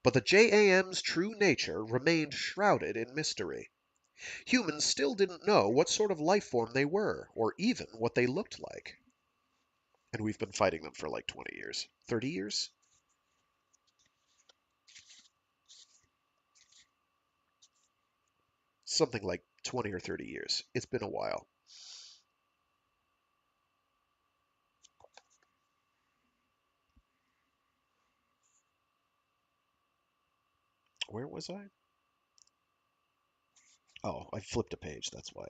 But the JAM's true nature remained shrouded in mystery. Humans still didn't know what sort of life form they were, or even what they looked like. And we've been fighting them for like 20 years. 30 years? Something like 20 or 30 years. It's been a while. Where was I? Oh, I flipped a page, that's why.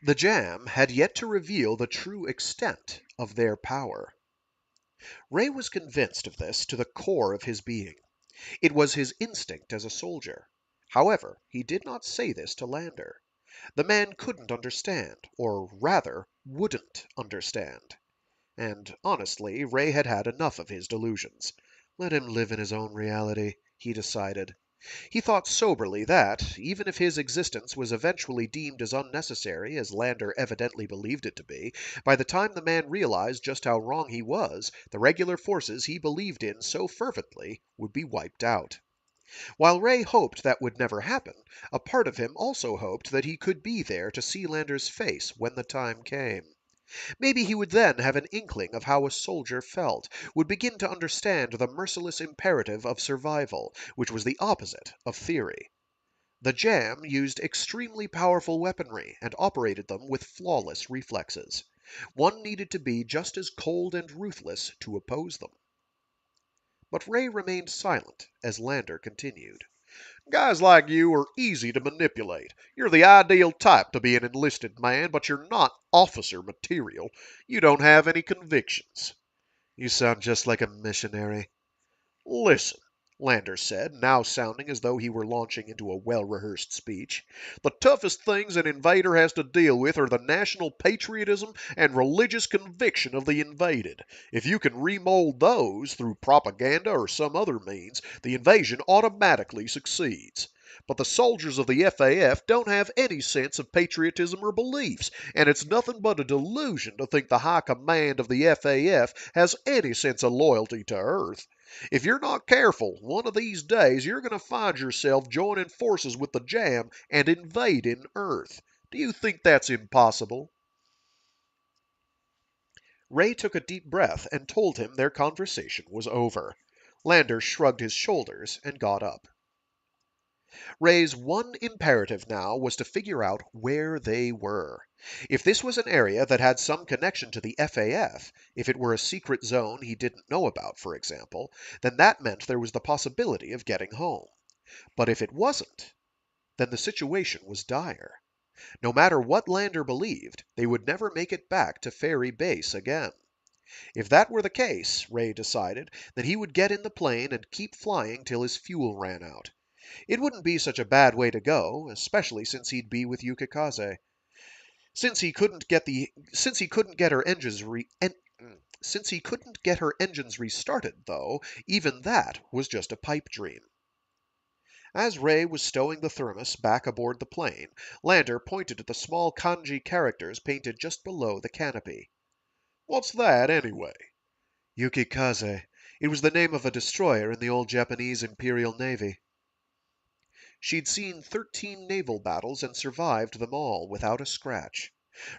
The jam had yet to reveal the true extent of their power. Rei was convinced of this to the core of his being. It was his instinct as a soldier. However, he did not say this to Lander. The man couldn't understand, or rather, wouldn't understand. And honestly, Rei had had enough of his delusions. Let him live in his own reality, he decided. He thought soberly that, even if his existence was eventually deemed as unnecessary as Lander evidently believed it to be, by the time the man realized just how wrong he was, the regular forces he believed in so fervently would be wiped out. While Rei hoped that would never happen, a part of him also hoped that he could be there to see Lander's face when the time came. Maybe he would then have an inkling of how a soldier felt, would begin to understand the merciless imperative of survival, which was the opposite of theory. The Jam used extremely powerful weaponry and operated them with flawless reflexes. One needed to be just as cold and ruthless to oppose them. But Rei remained silent as Lander continued. Guys like you are easy to manipulate. You're the ideal type to be an enlisted man, but you're not officer material. You don't have any convictions. You sound just like a missionary. Listen, Lander said, now sounding as though he were launching into a well-rehearsed speech. The toughest things an invader has to deal with are the national patriotism and religious conviction of the invaded. If you can remold those through propaganda or some other means, the invasion automatically succeeds. But the soldiers of the FAF don't have any sense of patriotism or beliefs, and it's nothing but a delusion to think the high command of the FAF has any sense of loyalty to Earth. If you're not careful, one of these days you're going to find yourself joining forces with the Jam and invading Earth. Do you think that's impossible? Rei took a deep breath and told him their conversation was over. Lander shrugged his shoulders and got up. Rei's one imperative now was to figure out where they were. If this was an area that had some connection to the FAF, if it were a secret zone he didn't know about, for example, then that meant there was the possibility of getting home. But if it wasn't, then the situation was dire. No matter what Lander believed, they would never make it back to Fairy Base again. If that were the case, Rei decided, then he would get in the plane and keep flying till his fuel ran out. It wouldn't be such a bad way to go, especially since he'd be with Yukikaze. Since he couldn't get her engines restarted, though, even that was just a pipe dream. As Rei was stowing the thermos back aboard the plane, Lander pointed at the small kanji characters painted just below the canopy. What's that, anyway? Yukikaze. It was the name of a destroyer in the old Japanese Imperial Navy. She'd seen 13 naval battles and survived them all without a scratch.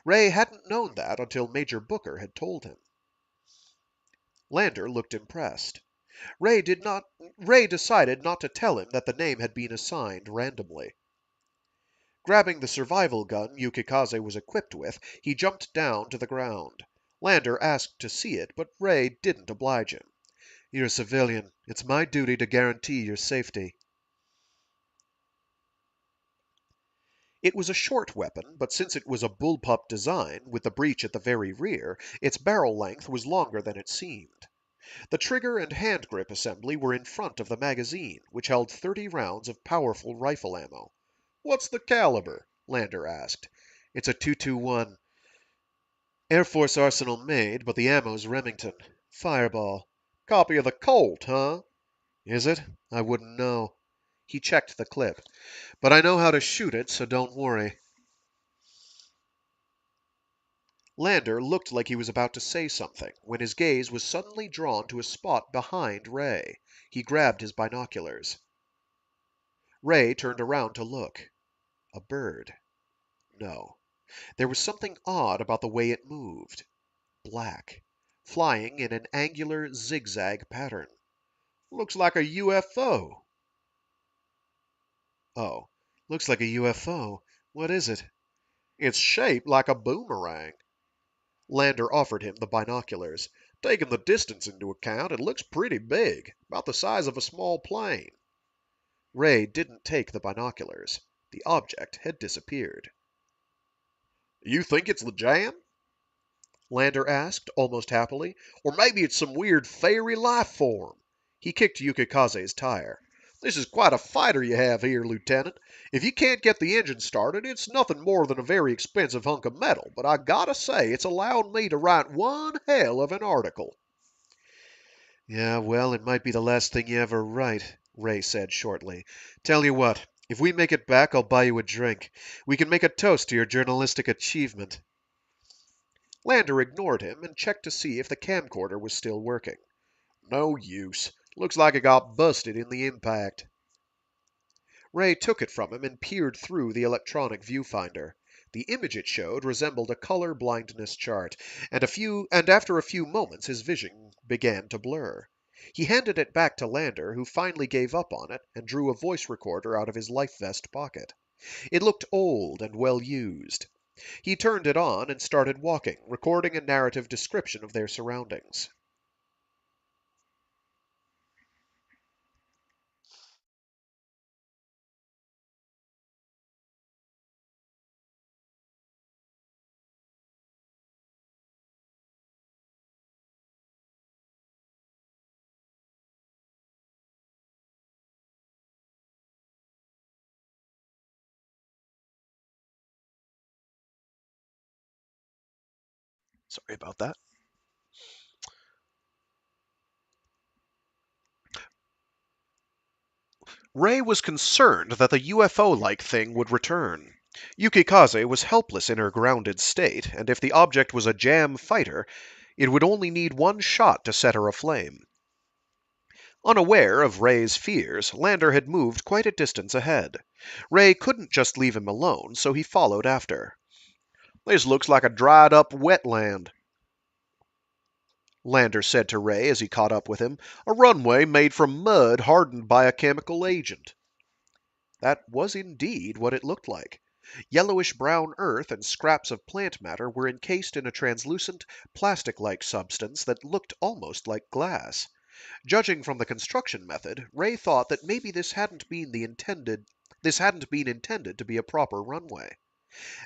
Rei hadn't known that until Major Booker had told him. Lander looked impressed. Rei decided not to tell him that the name had been assigned randomly. Grabbing the survival gun Yukikaze was equipped with, he jumped down to the ground. Lander asked to see it, but Rei didn't oblige him. You're a civilian. It's my duty to guarantee your safety. It was a short weapon, but since it was a bullpup design, with the breech at the very rear, its barrel length was longer than it seemed. The trigger and hand grip assembly were in front of the magazine, which held 30 rounds of powerful rifle ammo. What's the caliber? Lander asked. It's a 221. Air Force Arsenal made, but the ammo's Remington. Fireball. Copy of the Colt, huh? Is it? I wouldn't know. He checked the clip. But I know how to shoot it, so don't worry. Lander looked like he was about to say something, when his gaze was suddenly drawn to a spot behind Rei. He grabbed his binoculars. Rei turned around to look. A bird. No. There was something odd about the way it moved. Black. Flying in an angular zigzag pattern. Looks like a UFO. Oh. Looks like a UFO. What is it? It's shaped like a boomerang. Lander offered him the binoculars. Taking the distance into account, it looks pretty big, about the size of a small plane. Rei didn't take the binoculars. The object had disappeared. You think it's the jam? Lander asked, almost happily. Or maybe it's some weird fairy life form. He kicked Yukikaze's tire. This is quite a fighter you have here, Lieutenant. If you can't get the engine started, it's nothing more than a very expensive hunk of metal, but I gotta say, it's allowed me to write one hell of an article. Yeah, well, it might be the last thing you ever write, Rei said shortly. Tell you what, if we make it back, I'll buy you a drink. We can make a toast to your journalistic achievement. Lander ignored him and checked to see if the camcorder was still working. No use. Looks like it got busted in the impact. Rei took it from him and peered through the electronic viewfinder. The image it showed resembled a color blindness chart, and after a few moments his vision began to blur. He handed it back to Lander, who finally gave up on it and drew a voice recorder out of his life vest pocket. It looked old and well used. He turned it on and started walking, recording a narrative description of their surroundings. Sorry about that. Rei was concerned that the UFO-like thing would return. Yukikaze was helpless in her grounded state, and if the object was a jam fighter, it would only need one shot to set her aflame. Unaware of Rei's fears, Lander had moved quite a distance ahead. Rei couldn't just leave him alone, so he followed after. This looks like a dried up wetland, Lander said to Rei as he caught up with him. A runway made from mud hardened by a chemical agent. That was indeed what it looked like. Yellowish brown earth and scraps of plant matter were encased in a translucent, plastic-like substance that looked almost like glass. Judging from the construction method, Rei thought that maybe this hadn't been intended to be a proper runway.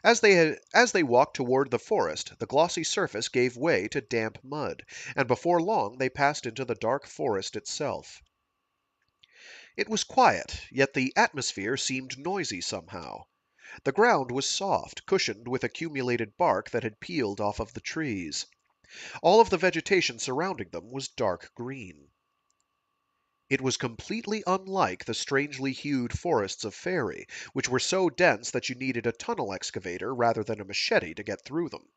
As they walked toward the forest, the glossy surface gave way to damp mud, and before long they passed into the dark forest itself. It was quiet, yet the atmosphere seemed noisy somehow. The ground was soft, cushioned with accumulated bark that had peeled off of the trees. All of the vegetation surrounding them was dark green. It was completely unlike the strangely hued forests of Fairy, which were so dense that you needed a tunnel excavator rather than a machete to get through them.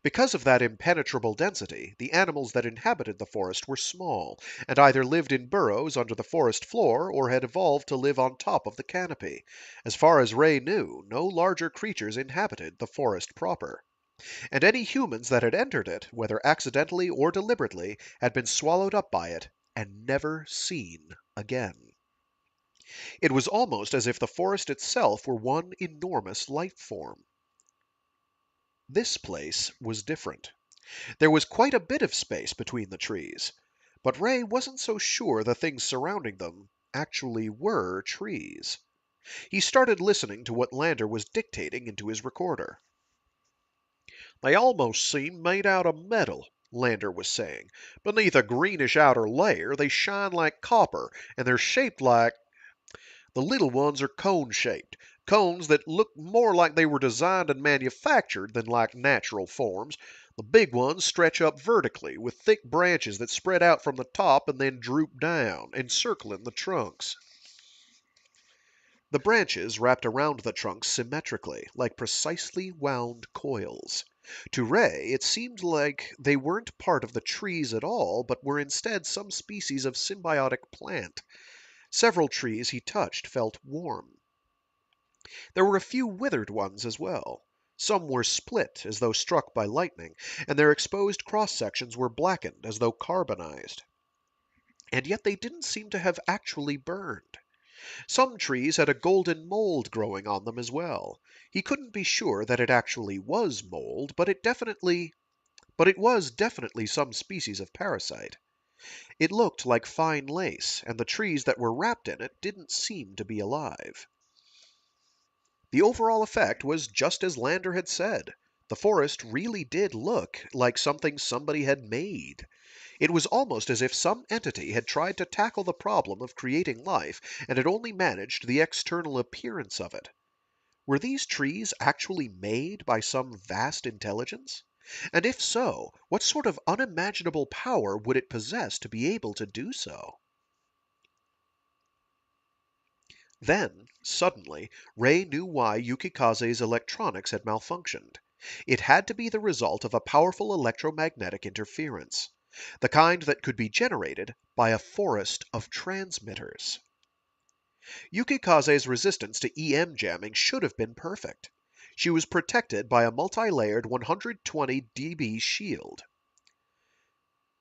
Because of that impenetrable density, the animals that inhabited the forest were small, and either lived in burrows under the forest floor or had evolved to live on top of the canopy. As far as Rei knew, no larger creatures inhabited the forest proper. And any humans that had entered it, whether accidentally or deliberately, had been swallowed up by it and never seen again. It was almost as if the forest itself were one enormous life form. This place was different. There was quite a bit of space between the trees, but Rei wasn't so sure the things surrounding them actually were trees. He started listening to what Lander was dictating into his recorder. They almost seem made out of metal, Lander was saying. Beneath a greenish outer layer, they shine like copper, and they're shaped like. The little ones are cone-shaped, cones that look more like they were designed and manufactured than like natural forms. The big ones stretch up vertically, with thick branches that spread out from the top and then droop down, encircling the trunks. The branches wrapped around the trunks symmetrically, like precisely wound coils. To Rei, it seemed like they weren't part of the trees at all, but were instead some species of symbiotic plant. Several trees he touched felt warm. There were a few withered ones as well. Some were split, as though struck by lightning, and their exposed cross sections were blackened, as though carbonized. And yet they didn't seem to have actually burned. Some trees had a golden mold growing on them as well. He couldn't be sure that it actually was mold, but it was definitely some species of parasite. It looked like fine lace, and the trees that were wrapped in it didn't seem to be alive. The overall effect was just as Lander had said. The forest really did look like something somebody had made. It was almost as if some entity had tried to tackle the problem of creating life and had only managed the external appearance of it. Were these trees actually made by some vast intelligence? And if so, what sort of unimaginable power would it possess to be able to do so? Then, suddenly, Rei knew why Yukikaze's electronics had malfunctioned. It had to be the result of a powerful electromagnetic interference, the kind that could be generated by a forest of transmitters. Yukikaze's resistance to EM jamming should have been perfect. She was protected by a multi-layered 120 dB shield,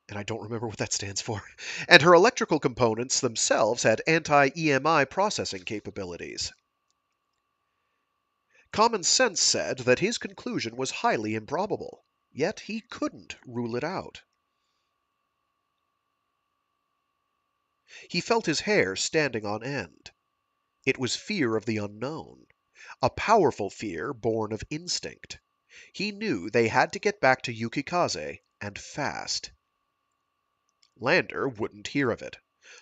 and I don't remember what that stands for. And her electrical components themselves had anti-EMI processing capabilities. Common sense said that his conclusion was highly improbable, yet he couldn't rule it out. He felt his hair standing on end. It was fear of the unknown, a powerful fear born of instinct. He knew they had to get back to Yukikaze, and fast. Lander wouldn't hear of it.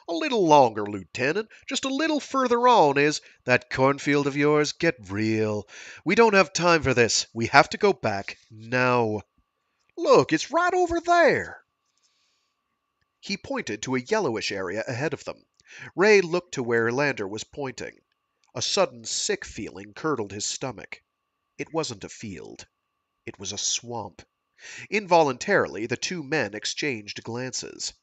A little longer, Lieutenant. Just a little further on is that cornfield of yours. Get real. We don't have time for this. We have to go back now. Look, it's right over there. He pointed to a yellowish area ahead of them. Rei looked to where Lander was pointing. A sudden sick feeling curdled his stomach. It wasn't a field. It was a swamp. Involuntarily, the two men exchanged glances.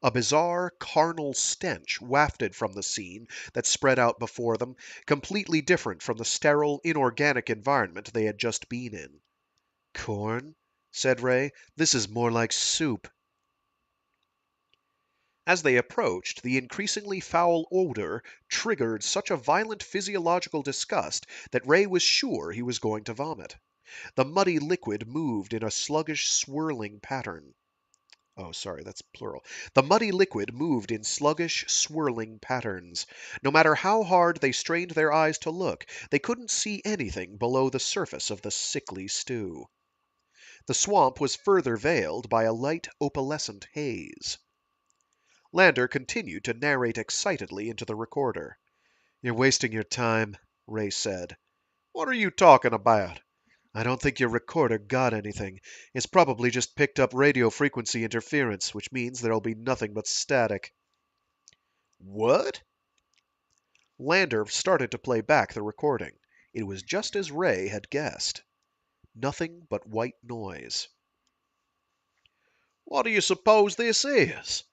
A bizarre, carnal stench wafted from the scene that spread out before them, completely different from the sterile, inorganic environment they had just been in. "Corn?" said Rei. "This is more like soup." As they approached, the increasingly foul odor triggered such a violent physiological disgust that Rei was sure he was going to vomit. The muddy liquid moved in a sluggish, swirling pattern. Oh, sorry, that's plural. The muddy liquid moved in sluggish, swirling patterns. No matter how hard they strained their eyes to look, they couldn't see anything below the surface of the sickly stew. The swamp was further veiled by a light opalescent haze. Lander continued to narrate excitedly into the recorder. "You're wasting your time," Ray said. "What are you talking about?" "I don't think your recorder got anything. It's probably just picked up radio frequency interference, which means there'll be nothing but static." "What?" Lander started to play back the recording. It was just as Ray had guessed. Nothing but white noise. "What do you suppose this is?"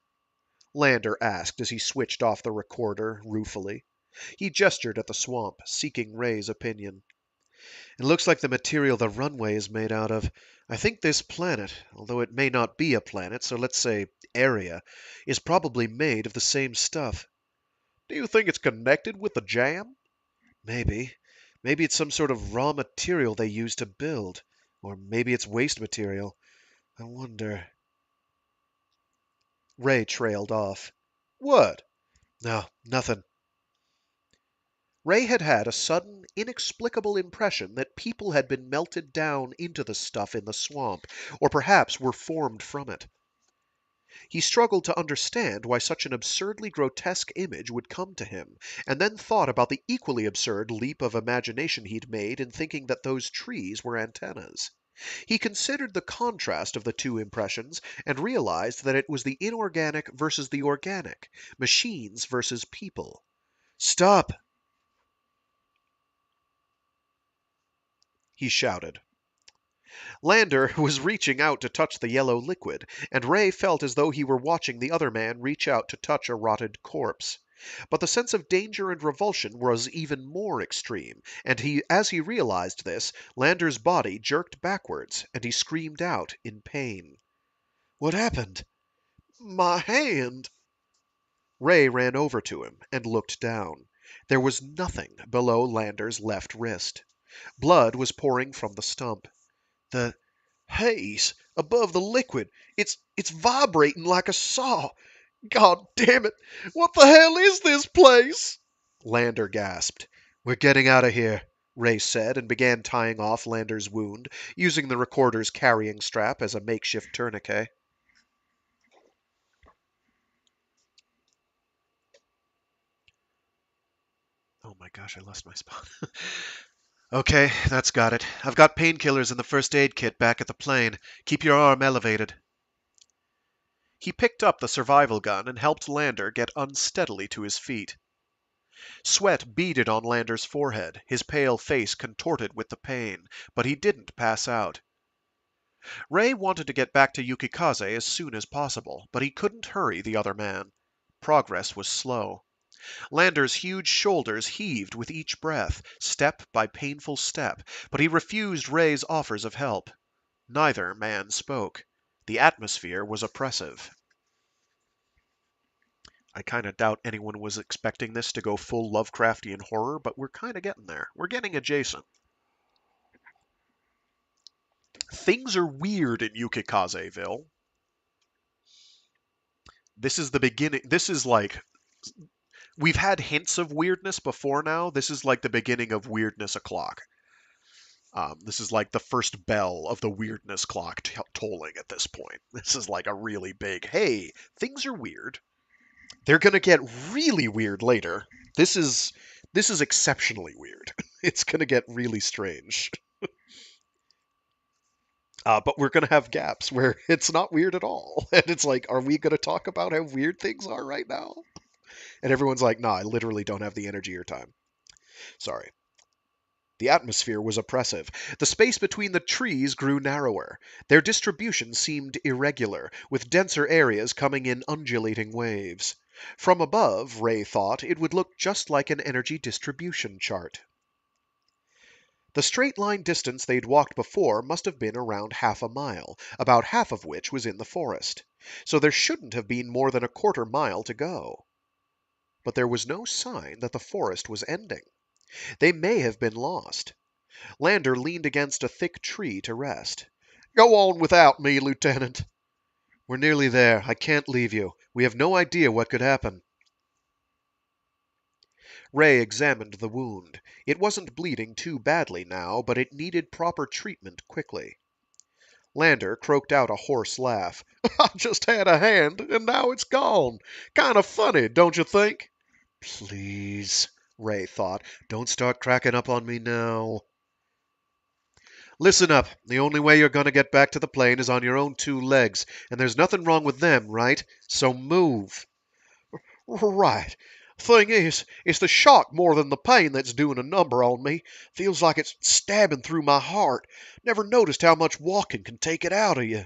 Lander asked as he switched off the recorder ruefully. He gestured at the swamp, seeking Ray's opinion. "It looks like the material the runway is made out of. I think this planet, although it may not be a planet, so let's say area, is probably made of the same stuff." "Do you think it's connected with the jam?" "Maybe. Maybe it's some sort of raw material they use to build. Or maybe it's waste material. I wonder." Ray trailed off. "What?" "No, nothing." Ray had had a sudden, inexplicable impression that people had been melted down into the stuff in the swamp, or perhaps were formed from it. He struggled to understand why such an absurdly grotesque image would come to him, and then thought about the equally absurd leap of imagination he'd made in thinking that those trees were antennas. He considered the contrast of the two impressions and realized that it was the inorganic versus the organic, machines versus people. "Stop!" he shouted. Lander was reaching out to touch the yellow liquid, and Ray felt as though he were watching the other man reach out to touch a rotted corpse. But the sense of danger and revulsion was even more extreme, and as he realized this, Lander's body jerked backwards, and he screamed out in pain. "What happened?" "My hand!" Ray ran over to him and looked down. There was nothing below Lander's left wrist. Blood was pouring from the stump. "The haze above the liquid, it's vibrating like a saw. God damn it! What the hell is this place?" Lander gasped. "We're getting out of here." Rei said and began tying off Lander's wound, using the recorder's carrying strap as a makeshift tourniquet. Oh my gosh, I lost my spot. Okay, that's got it. I've got painkillers in the first aid kit back at the plane. Keep your arm elevated. He picked up the survival gun and helped Lander get unsteadily to his feet. Sweat beaded on Lander's forehead, his pale face contorted with the pain, but he didn't pass out. Rei wanted to get back to Yukikaze as soon as possible, but he couldn't hurry the other man. Progress was slow. Lander's huge shoulders heaved with each breath, step by painful step, but he refused Rei's offers of help. Neither man spoke. The atmosphere was oppressive. I kind of doubt anyone was expecting this to go full Lovecraftian horror, but we're kind of getting there. We're getting adjacent. Things are weird in Yukikazeville. This is the beginning. This is like. We've had hints of weirdness before now. This is like the beginning of weirdness o'clock. This is like the first bell of the weirdness clock tolling at this point. This is like a really big, hey, things are weird. They're gonna get really weird later. This is exceptionally weird. It's gonna get really strange. But we're gonna have gaps where it's not weird at all, and it's like, are we gonna talk about how weird things are right now? And everyone's like, nah, I literally don't have the energy or time. Sorry. The atmosphere was oppressive. The space between the trees grew narrower. Their distribution seemed irregular, with denser areas coming in undulating waves. From above, Rei thought, it would look just like an energy distribution chart. The straight line distance they'd walked before must have been around half a mile, about half of which was in the forest. So there shouldn't have been more than a quarter mile to go. But there was no sign that the forest was ending. They may have been lost. Lander leaned against a thick tree to rest. Go on without me, Lieutenant. We're nearly there. I can't leave you. We have no idea what could happen. Rei examined the wound. It wasn't bleeding too badly now, but it needed proper treatment quickly. Lander croaked out a hoarse laugh. I just had a hand, and now it's gone. Kind of funny, don't you think? Please, Rei thought, don't start cracking up on me now. Listen up. The only way you're going to get back to the plane is on your own two legs, and there's nothing wrong with them, right? So move. Right. Thing is, it's the shock more than the pain that's doing a number on me. Feels like it's stabbing through my heart. Never noticed how much walking can take it out of you.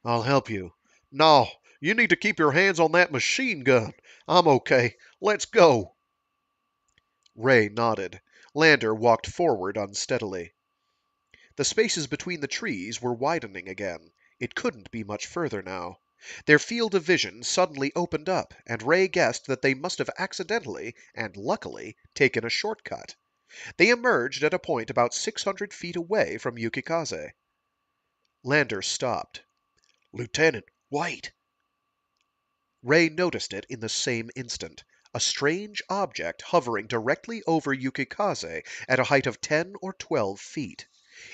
I'll help you. No, you need to keep your hands on that machine gun. I'm okay. Let's go. Rei nodded. Lander walked forward unsteadily. The spaces between the trees were widening again. It couldn't be much further now. Their field of vision suddenly opened up, and Rei guessed that they must have accidentally, and luckily, taken a shortcut. They emerged at a point about 600 feet away from Yukikaze. Lander stopped. Lieutenant, wait! Rei noticed it in the same instant. A strange object hovering directly over Yukikaze at a height of 10 or 12 feet.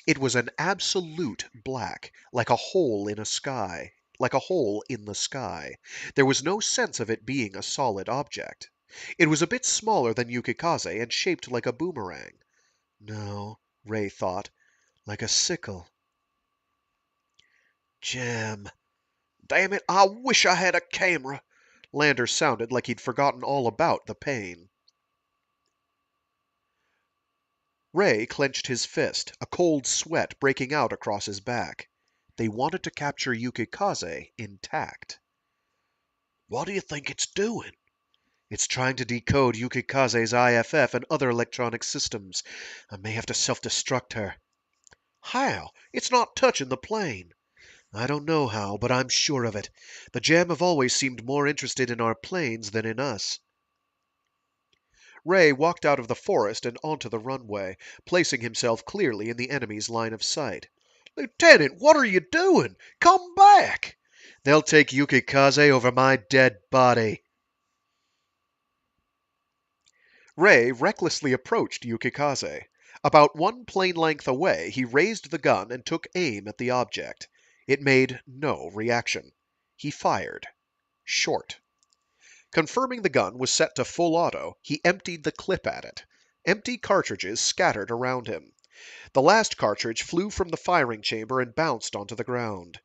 It was an absolute black, like a hole in a sky, like a hole in the sky. There was no sense of it being a solid object. It was a bit smaller than Yukikaze and shaped like a boomerang. No, Rei thought, like a sickle. Jam. Damn it, I wish I had a camera. Lander sounded like he'd forgotten all about the pain. Rei clenched his fist, a cold sweat breaking out across his back. They wanted to capture Yukikaze intact. What do you think it's doing? It's trying to decode Yukikaze's IFF and other electronic systems. I may have to self-destruct her. How? It's not touching the plane. I don't know how, but I'm sure of it. The Jam have always seemed more interested in our planes than in us. Rei walked out of the forest and onto the runway, placing himself clearly in the enemy's line of sight. Lieutenant, what are you doing? Come back! They'll take Yukikaze over my dead body. Rei recklessly approached Yukikaze. About one plane length away, he raised the gun and took aim at the object. It made no reaction. He fired. Short. Confirming the gun was set to full auto, he emptied the clip at it. Empty cartridges scattered around him. The last cartridge flew from the firing chamber and bounced onto the ground.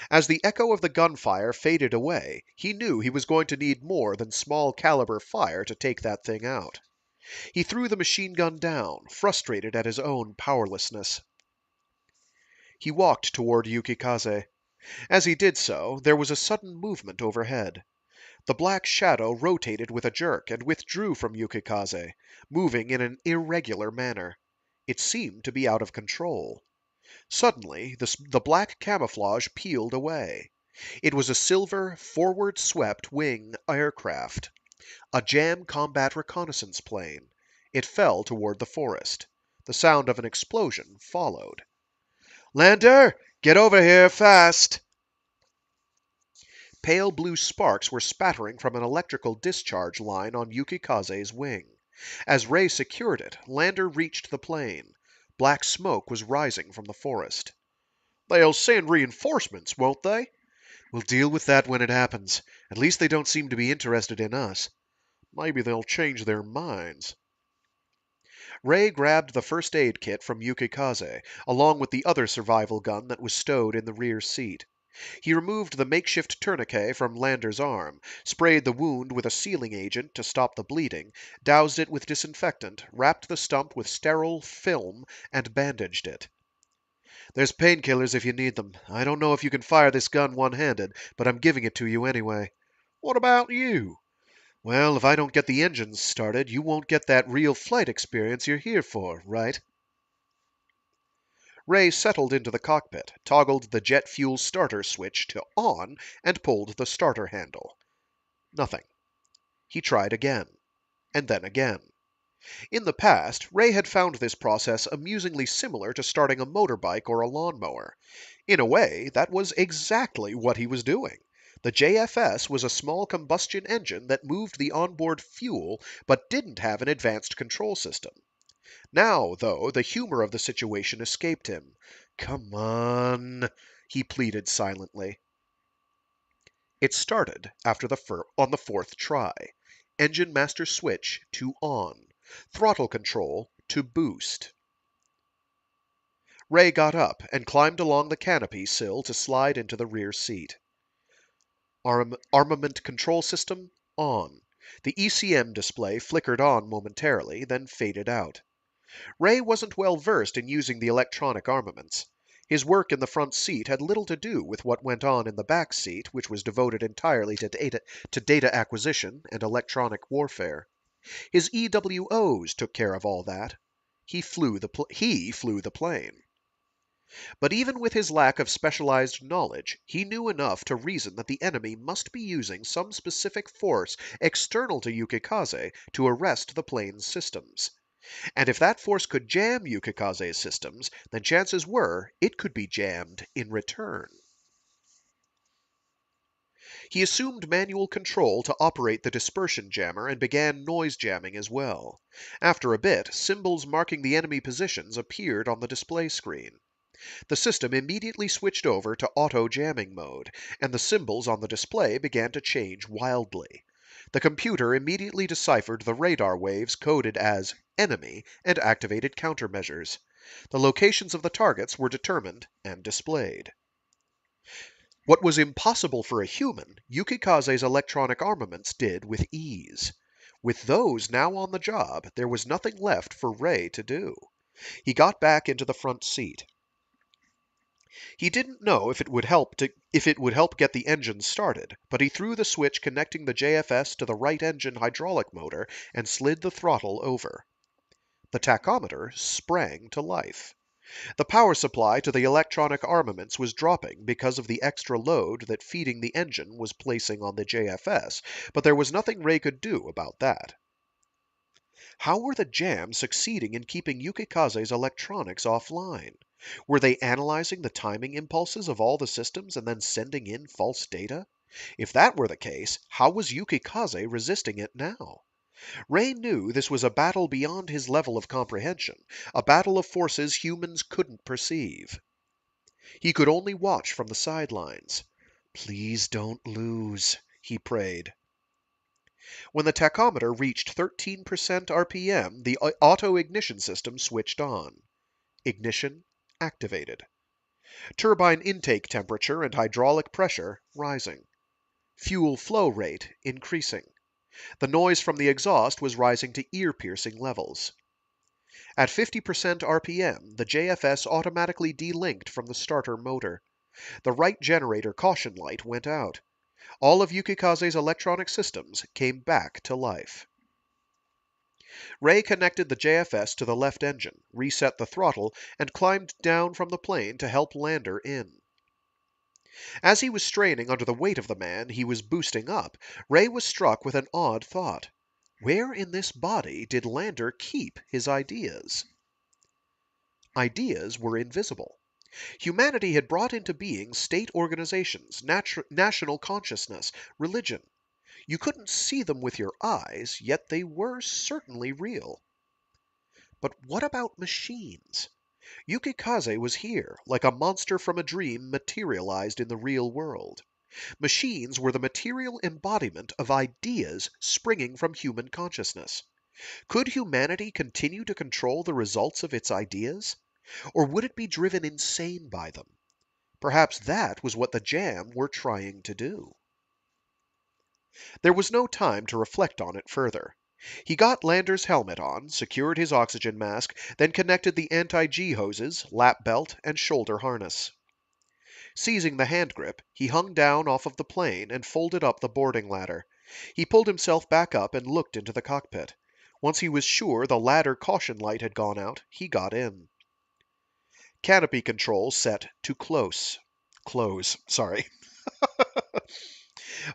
As the echo of the gunfire faded away, he knew he was going to need more than small caliber fire to take that thing out. He threw the machine gun down, frustrated at his own powerlessness. He walked toward Yukikaze. As he did so, there was a sudden movement overhead. The black shadow rotated with a jerk and withdrew from Yukikaze, moving in an irregular manner. It seemed to be out of control. Suddenly, the black camouflage peeled away. It was a silver, forward-swept wing aircraft. A jam combat reconnaissance plane. It fell toward the forest. The sound of an explosion followed. "Lander, get over here fast!" Pale blue sparks were spattering from an electrical discharge line on Yukikaze's wing. As Rei secured it, Lander reached the plane. Black smoke was rising from the forest. "They'll send reinforcements, won't they?" "We'll deal with that when it happens. At least they don't seem to be interested in us." "Maybe they'll change their minds." Rei grabbed the first aid kit from Yukikaze, along with the other survival gun that was stowed in the rear seat. He removed the makeshift tourniquet from Lander's arm, sprayed the wound with a sealing agent to stop the bleeding, doused it with disinfectant, wrapped the stump with sterile film, and bandaged it. "There's painkillers if you need them. I don't know if you can fire this gun one-handed, but I'm giving it to you anyway." "What about you?" "Well, if I don't get the engines started, you won't get that real flight experience you're here for, right?" Rei settled into the cockpit, toggled the jet fuel starter switch to on, and pulled the starter handle. Nothing. He tried again, and then again. In the past, Rei had found this process amusingly similar to starting a motorbike or a lawnmower. In a way, that was exactly what he was doing. The JFS was a small combustion engine that moved the onboard fuel but didn't have an advanced control system. Now, though, the humor of the situation escaped him. "Come on," he pleaded silently. It started on the fourth try. Engine master switch to on. Throttle control to boost. Rei got up and climbed along the canopy sill to slide into the rear seat. Armament control system on. The ECM display flickered on momentarily, then faded out. Rei wasn't well versed in using the electronic armaments. His work in the front seat had little to do with what went on in the back seat, which was devoted entirely to data acquisition and electronic warfare. His EWOs took care of all that. He flew the plane. But even with his lack of specialized knowledge, he knew enough to reason that the enemy must be using some specific force external to Yukikaze to arrest the plane's systems. And if that force could jam Yukikaze's systems, then chances were it could be jammed in return. He assumed manual control to operate the dispersion jammer and began noise jamming as well. After a bit, symbols marking the enemy positions appeared on the display screen. The system immediately switched over to auto jamming mode, and the symbols on the display began to change wildly. The computer immediately deciphered the radar waves coded as enemy and activated countermeasures. The locations of the targets were determined and displayed. What was impossible for a human, Yukikaze's electronic armaments did with ease. With those now on the job, there was nothing left for Rei to do. He got back into the front seat. He didn't know if it would help get the engine started, but he threw the switch connecting the JFS to the right engine hydraulic motor and slid the throttle over. The tachometer sprang to life. The power supply to the electronic armaments was dropping because of the extra load that feeding the engine was placing on the JFS, but there was nothing Rei could do about that. How were the jams succeeding in keeping Yukikaze's electronics offline? Were they analyzing the timing impulses of all the systems and then sending in false data? If that were the case, how was Yukikaze resisting it now? Rei knew this was a battle beyond his level of comprehension, a battle of forces humans couldn't perceive. He could only watch from the sidelines. Please don't lose, he prayed. When the tachometer reached 13% RPM, the auto ignition system switched on. Ignition activated. Turbine intake temperature and hydraulic pressure rising. Fuel flow rate increasing. The noise from the exhaust was rising to ear-piercing levels. At 50% RPM, the JFS automatically delinked from the starter motor. The right generator caution light went out. All of Yukikaze's electronic systems came back to life. Rei connected the JFS to the left engine, reset the throttle, and climbed down from the plane to help Lander in. As he was straining under the weight of the man he was boosting up, Rei was struck with an odd thought. Where in this body did Lander keep his ideas? Ideas were invisible. Humanity had brought into being state organizations, national consciousness, religion. You couldn't see them with your eyes, yet they were certainly real. But what about machines? Yukikaze was here, like a monster from a dream materialized in the real world. Machines were the material embodiment of ideas springing from human consciousness. Could humanity continue to control the results of its ideas? Or would it be driven insane by them? Perhaps that was what the Jam were trying to do. There was no time to reflect on it further. He got Lander's helmet on, secured his oxygen mask, then connected the anti-G hoses, lap belt, and shoulder harness. Seizing the hand grip, he hung down off of the plane and folded up the boarding ladder. He pulled himself back up and looked into the cockpit. Once he was sure the ladder caution light had gone out, he got in. Canopy control set to close. Close, sorry.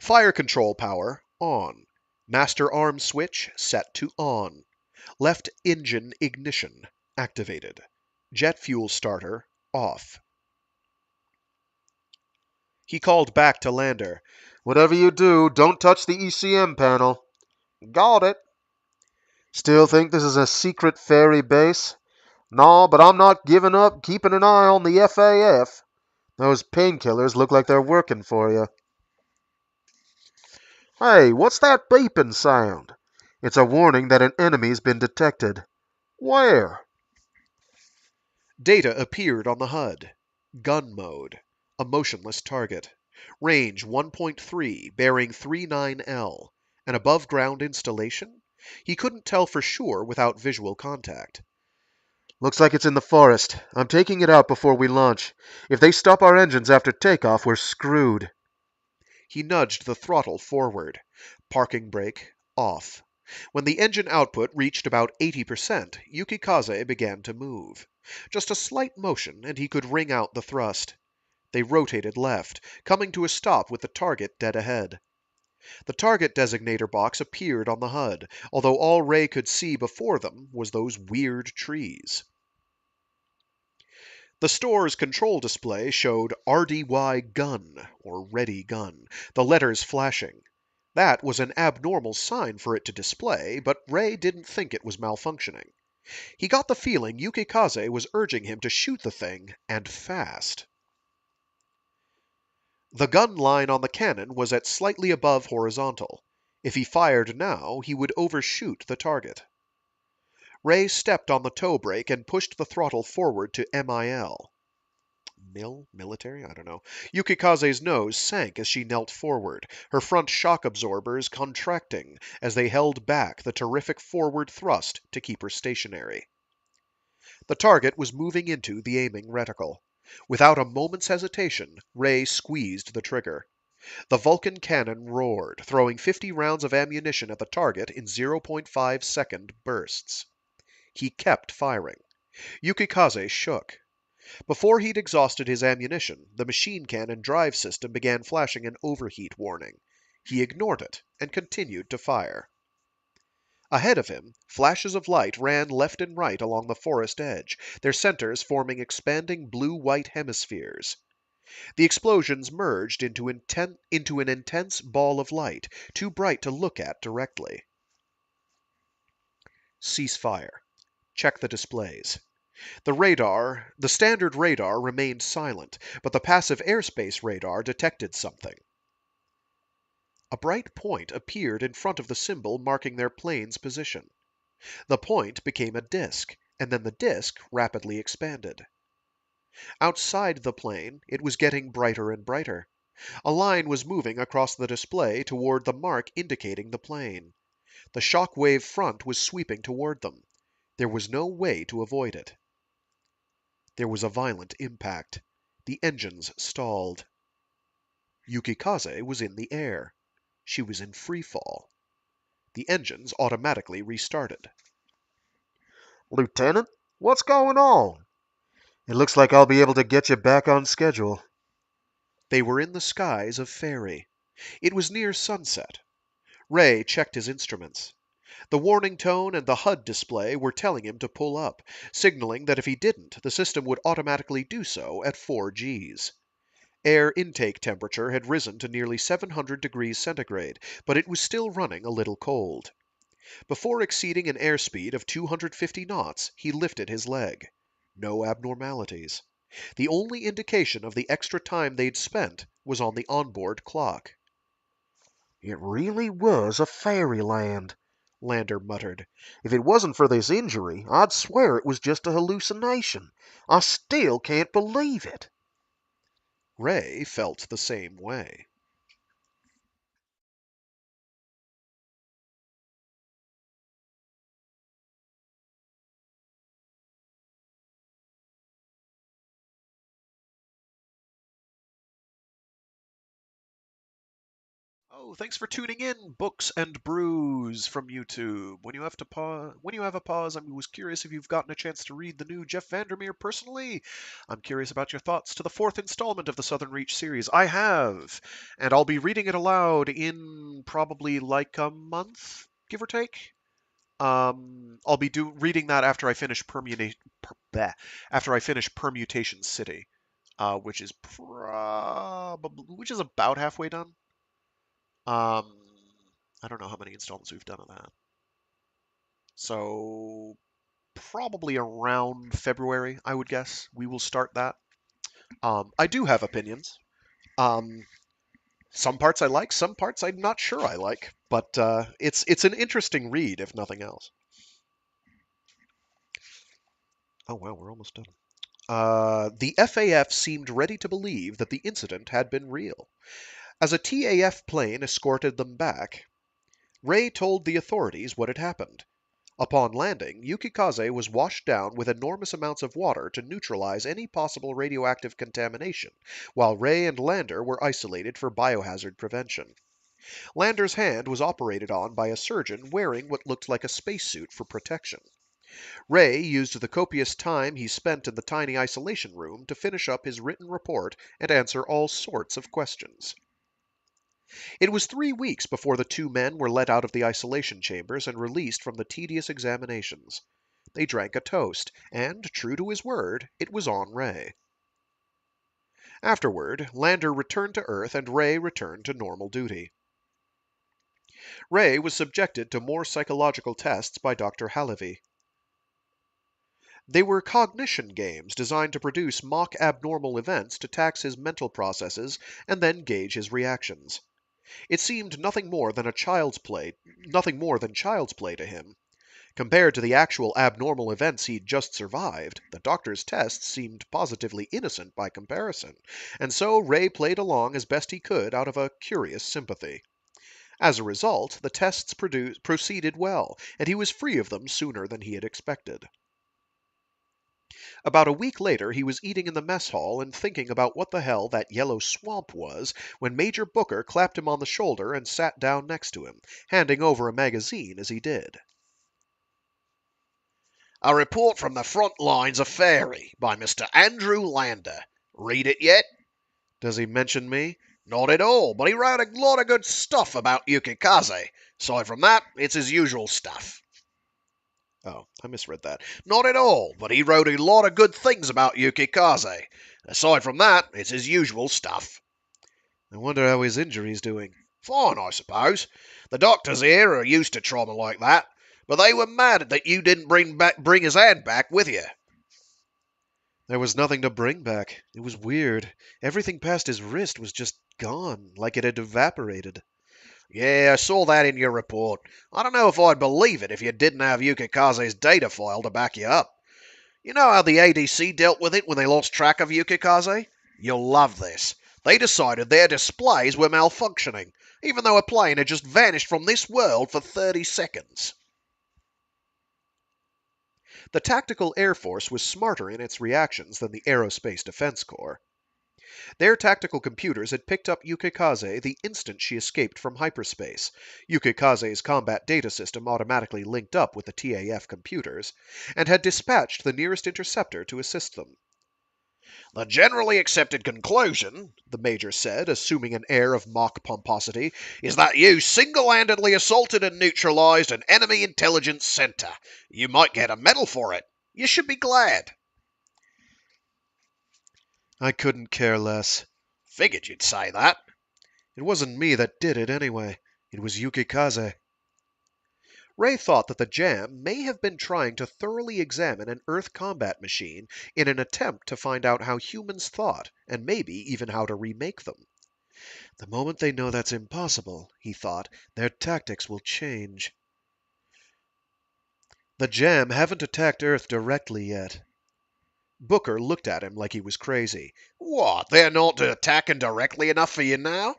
Fire control power on. Master arm switch set to on. Left engine ignition activated. Jet fuel starter off. He called back to Lander. Whatever you do, don't touch the ECM panel. Got it. Still think this is a secret fairy base? No, but I'm not giving up keeping an eye on the FAF. Those painkillers look like they're working for you. Hey, what's that beeping sound? It's a warning that an enemy's been detected. Where? Data appeared on the HUD. Gun mode. A motionless target. Range 1.3, bearing 39L. An above-ground installation? He couldn't tell for sure without visual contact. Looks like it's in the forest. I'm taking it out before we launch. If they stop our engines after takeoff, we're screwed. He nudged the throttle forward. Parking brake off. When the engine output reached about 80%, Yukikaze began to move. Just a slight motion, and he could wring out the thrust. They rotated left, coming to a stop with the target dead ahead. The target designator box appeared on the HUD, although all Rei could see before them was those weird trees. The store's control display showed RDY Gun, or Ready Gun, the letters flashing. That was an abnormal sign for it to display, but Rei didn't think it was malfunctioning. He got the feeling Yukikaze was urging him to shoot the thing, and fast. The gun line on the cannon was at slightly above horizontal. If he fired now, he would overshoot the target. Rei stepped on the toe brake and pushed the throttle forward to MIL. Military? I don't know. Yukikaze's nose sank as she knelt forward, her front shock absorbers contracting as they held back the terrific forward thrust to keep her stationary. The target was moving into the aiming reticle. Without a moment's hesitation, Rei squeezed the trigger. The Vulcan cannon roared, throwing 50 rounds of ammunition at the target in 0.5-second bursts. He kept firing. Yukikaze shook. Before he'd exhausted his ammunition, the machine cannon drive system began flashing an overheat warning. He ignored it and continued to fire. Ahead of him, flashes of light ran left and right along the forest edge, their centers forming expanding blue-white hemispheres. The explosions merged into an intense ball of light, too bright to look at directly. Cease fire. Check the displays. The standard radar remained silent, but the passive airspace radar detected something. A bright point appeared in front of the symbol marking their plane's position. The point became a disk, and then the disk rapidly expanded. Outside the plane, it was getting brighter and brighter. A line was moving across the display toward the mark indicating the plane. The shock wave front was sweeping toward them. There was no way to avoid it. There was a violent impact. The engines stalled. Yukikaze was in the air. She was in free fall. The engines automatically restarted. Lieutenant, what's going on? It looks like I'll be able to get you back on schedule. They were in the skies of Faerie. It was near sunset. Rei checked his instruments. The warning tone and the HUD display were telling him to pull up, signaling that if he didn't, the system would automatically do so at 4 Gs. Air intake temperature had risen to nearly 700 degrees centigrade, but it was still running a little cold. Before exceeding an airspeed of 250 knots, he lifted his leg. No abnormalities. The only indication of the extra time they'd spent was on the onboard clock. It really was a fairyland, Lander muttered. If it wasn't for this injury, I'd swear it was just a hallucination. I still can't believe it. Rei felt the same way. Oh, thanks for tuning in, Books and Brews from YouTube. When you have a pause, I was curious if you've gotten a chance to read the new Jeff Vandermeer personally. I'm curious about your thoughts to the fourth installment of the Southern Reach series. I have, and I'll be reading it aloud in probably like a month, give or take. I'll be reading that after I finish Permutation City, which is about halfway done. Um, I don't know how many installments we've done of that. So probably around February, I would guess, we will start that. I do have opinions. Um, some parts I like, some parts I'm not sure I like, but it's an interesting read, if nothing else. Oh wow, we're almost done. The FAF seemed ready to believe that the incident had been real. As a TAF plane escorted them back, Rei told the authorities what had happened. Upon landing, Yukikaze was washed down with enormous amounts of water to neutralize any possible radioactive contamination, while Rei and Lander were isolated for biohazard prevention. Lander's hand was operated on by a surgeon wearing what looked like a spacesuit for protection. Rei used the copious time he spent in the tiny isolation room to finish up his written report and answer all sorts of questions. It was 3 weeks before the two men were let out of the isolation chambers and released from the tedious examinations. They drank a toast, and, true to his word, it was on Rei. Afterward, Lander returned to Earth and Rei returned to normal duty. Rei was subjected to more psychological tests by Dr. Halevi. They were cognition games designed to produce mock abnormal events to tax his mental processes and then gauge his reactions. It seemed nothing more than child's play to him. Compared to the actual abnormal events he'd just survived, the doctor's tests seemed positively innocent by comparison, and so Rei played along as best he could out of a curious sympathy. As a result, the tests proceeded well, and he was free of them sooner than he had expected. About a week later, he was eating in the mess hall and thinking about what the hell that yellow swamp was when Major Booker clapped him on the shoulder and sat down next to him, handing over a magazine as he did. A report from the front lines of Faerie by Mr. Andrew Lander. Read it yet? Does he mention me? Not at all, but he wrote a lot of good stuff about Yukikaze. Aside from that, it's his usual stuff. Oh, I misread that. Not at all, but he wrote a lot of good things about Yukikaze. Aside from that, it's his usual stuff. I wonder how his injury's doing. Fine, I suppose. The doctors here are used to trauma like that, but they were mad that you didn't bring his hand back with you. There was nothing to bring back. It was weird. Everything past his wrist was just gone, like it had evaporated. Yeah, I saw that in your report. I don't know if I'd believe it if you didn't have Yukikaze's data file to back you up. You know how the ADC dealt with it when they lost track of Yukikaze? You'll love this. They decided their displays were malfunctioning, even though a plane had just vanished from this world for 30 seconds. The Tactical Air Force was smarter in its reactions than the Aerospace Defense Corps. Their tactical computers had picked up Yukikaze the instant she escaped from hyperspace. Yukikaze's combat data system automatically linked up with the TAF computers, and had dispatched the nearest interceptor to assist them. The generally accepted conclusion, the Major said, assuming an air of mock pomposity, is that you single-handedly assaulted and neutralized an enemy intelligence center. You might get a medal for it. You should be glad. I couldn't care less. Figured you'd say that. It wasn't me that did it, anyway. It was Yukikaze. Rei thought that the Jam may have been trying to thoroughly examine an Earth combat machine in an attempt to find out how humans thought, and maybe even how to remake them. The moment they know that's impossible, he thought, their tactics will change. The Jam haven't attacked Earth directly yet. Booker looked at him like he was crazy. What, they're not attacking directly enough for you now?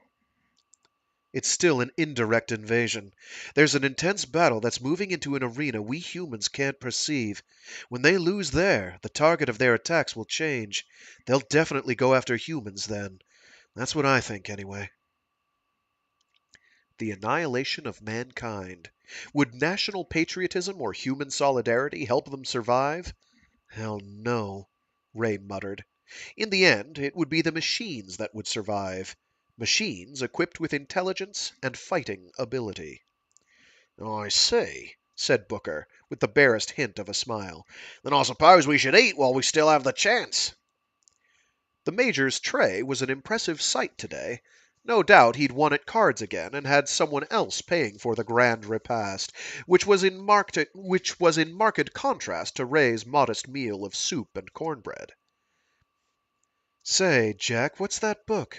It's still an indirect invasion. There's an intense battle that's moving into an arena we humans can't perceive. When they lose there, the target of their attacks will change. They'll definitely go after humans then. That's what I think, anyway. The annihilation of mankind. Would national patriotism or human solidarity help them survive? Hell no, Rei muttered. In the end, it would be the machines that would survive. Machines equipped with intelligence and fighting ability. I see, Said Booker, with the barest hint of a smile. Then I suppose we should eat while we still have the chance. The Major's tray was an impressive sight today. No doubt he'd won at cards again, and had someone else paying for the grand repast, which was in marked contrast to Rei's modest meal of soup and cornbread. Say, Jack, what's that book?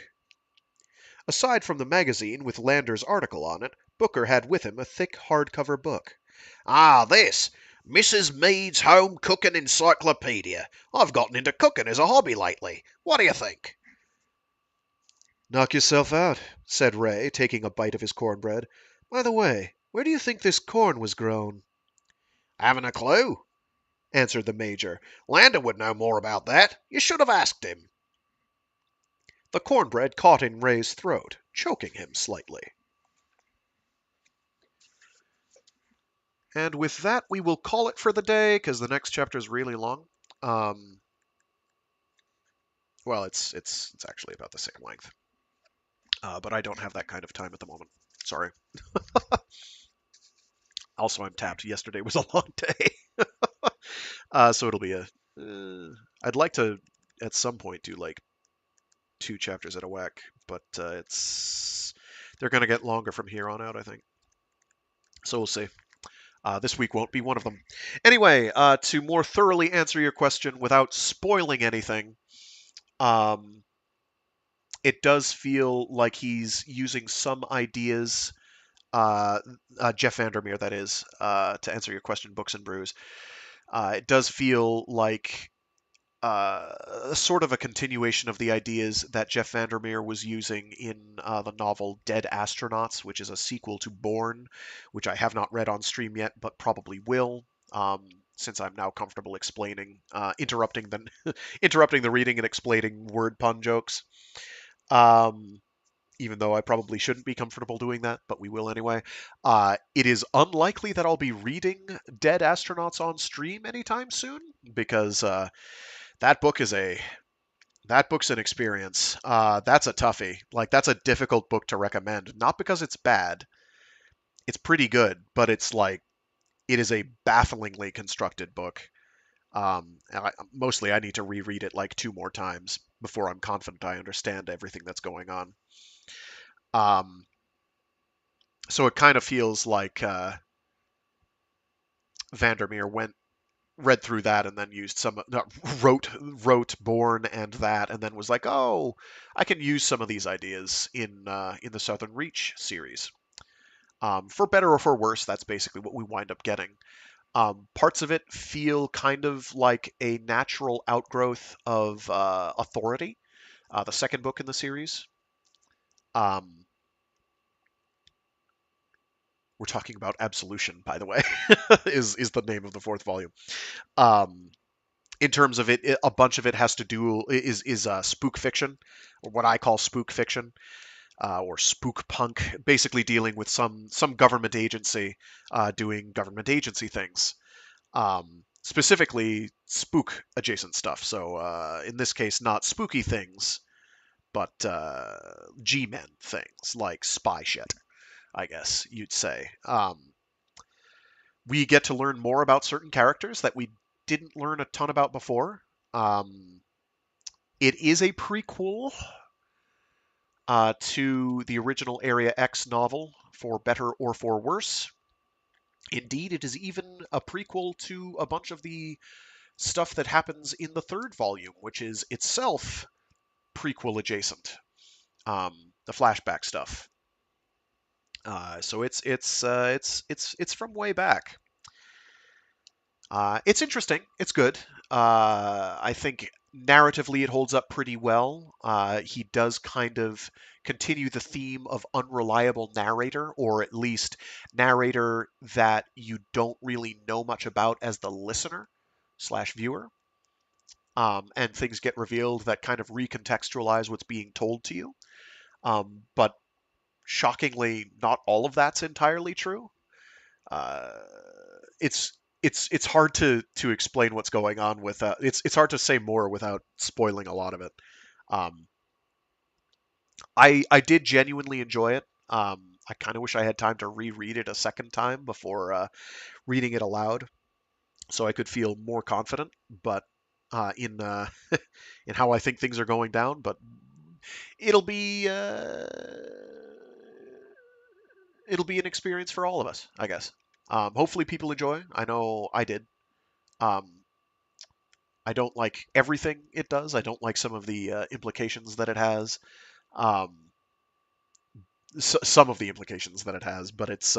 Aside from the magazine with Lander's article on it, Booker had with him a thick hardcover book. Ah, this. Mrs. Mead's Home Cooking Encyclopedia. I've gotten into cooking as a hobby lately. What do you think? Knock yourself out, said Rei, taking a bite of his cornbread. By the way, where do you think this corn was grown? Haven't a clue, answered the Major. Lander would know more about that. You should have asked him. The cornbread caught in Rei's throat, choking him slightly. And with that, we will call it for the day, because the next chapter is really long. Well, it's actually about the same length. But I don't have that kind of time at the moment. Sorry. Also, I'm tapped. Yesterday was a long day. So it'll be a... I'd like to, at some point, do like 2 chapters at a whack, but they're going to get longer from here on out, I think. So we'll see. This week won't be one of them. Anyway, to more thoroughly answer your question without spoiling anything, it does feel like he's using some ideas, Jeff Vandermeer, that is, to answer your question, Books and Brews. It does feel like sort of a continuation of the ideas that Jeff Vandermeer was using in the novel Dead Astronauts, which is a sequel to Born, which I have not read on stream yet, but probably will, since I'm now comfortable explaining, interrupting the reading and explaining word pun jokes. Even though I probably shouldn't be comfortable doing that, but we will anyway. It is unlikely that I'll be reading Dead Astronauts on stream anytime soon, because that book's an experience. That's a toughie. Like, that's a difficult book to recommend. Not because it's bad. It's pretty good, but it's like, it is a bafflingly constructed book. Mostly I need to reread it like 2 more times before I'm confident I understand everything that's going on. So it kind of feels like Vandermeer read through that and then used some wrote Born and that, and then was like, oh, I can use some of these ideas in the Southern Reach series. For better or for worse, that's basically what we wind up getting. Parts of it feel kind of like a natural outgrowth of Authority, the second book in the series. Um, we're talking about Absolution, by the way, is the name of the fourth volume. Um, in terms of it, a bunch of it has to do is spook fiction, or what I call spook fiction, or spook punk, basically dealing with some government agency doing government agency things. Specifically spook adjacent stuff. So in this case, not spooky things, but G-men things like spy shit, I guess you'd say. We get to learn more about certain characters that we didn't learn a ton about before. Um, it is a prequel to the original Area X novel, for better or for worse. Indeed, it is even a prequel to a bunch of the stuff that happens in the third volume, which is itself prequel adjacent. The flashback stuff. So it's from way back. It's interesting. It's good. I think narratively it holds up pretty well. He does kind of continue the theme of unreliable narrator, or at least narrator that you don't really know much about as the listener slash viewer. And things get revealed that kind of recontextualize what's being told to you. But shockingly, not all of that's entirely true. Uh, it's it's hard to explain what's going on with it's hard to say more without spoiling a lot of it. Um, I did genuinely enjoy it. I kind of wish I had time to reread it a second time before reading it aloud, so I could feel more confident. But in in how I think things are going down, but it'll be uh, it'll be an experience for all of us, I guess. Hopefully, people enjoy. I know I did. Um, I don't like everything it does. I don't like some of the implications that it has. Um, some of the implications that it has, but it's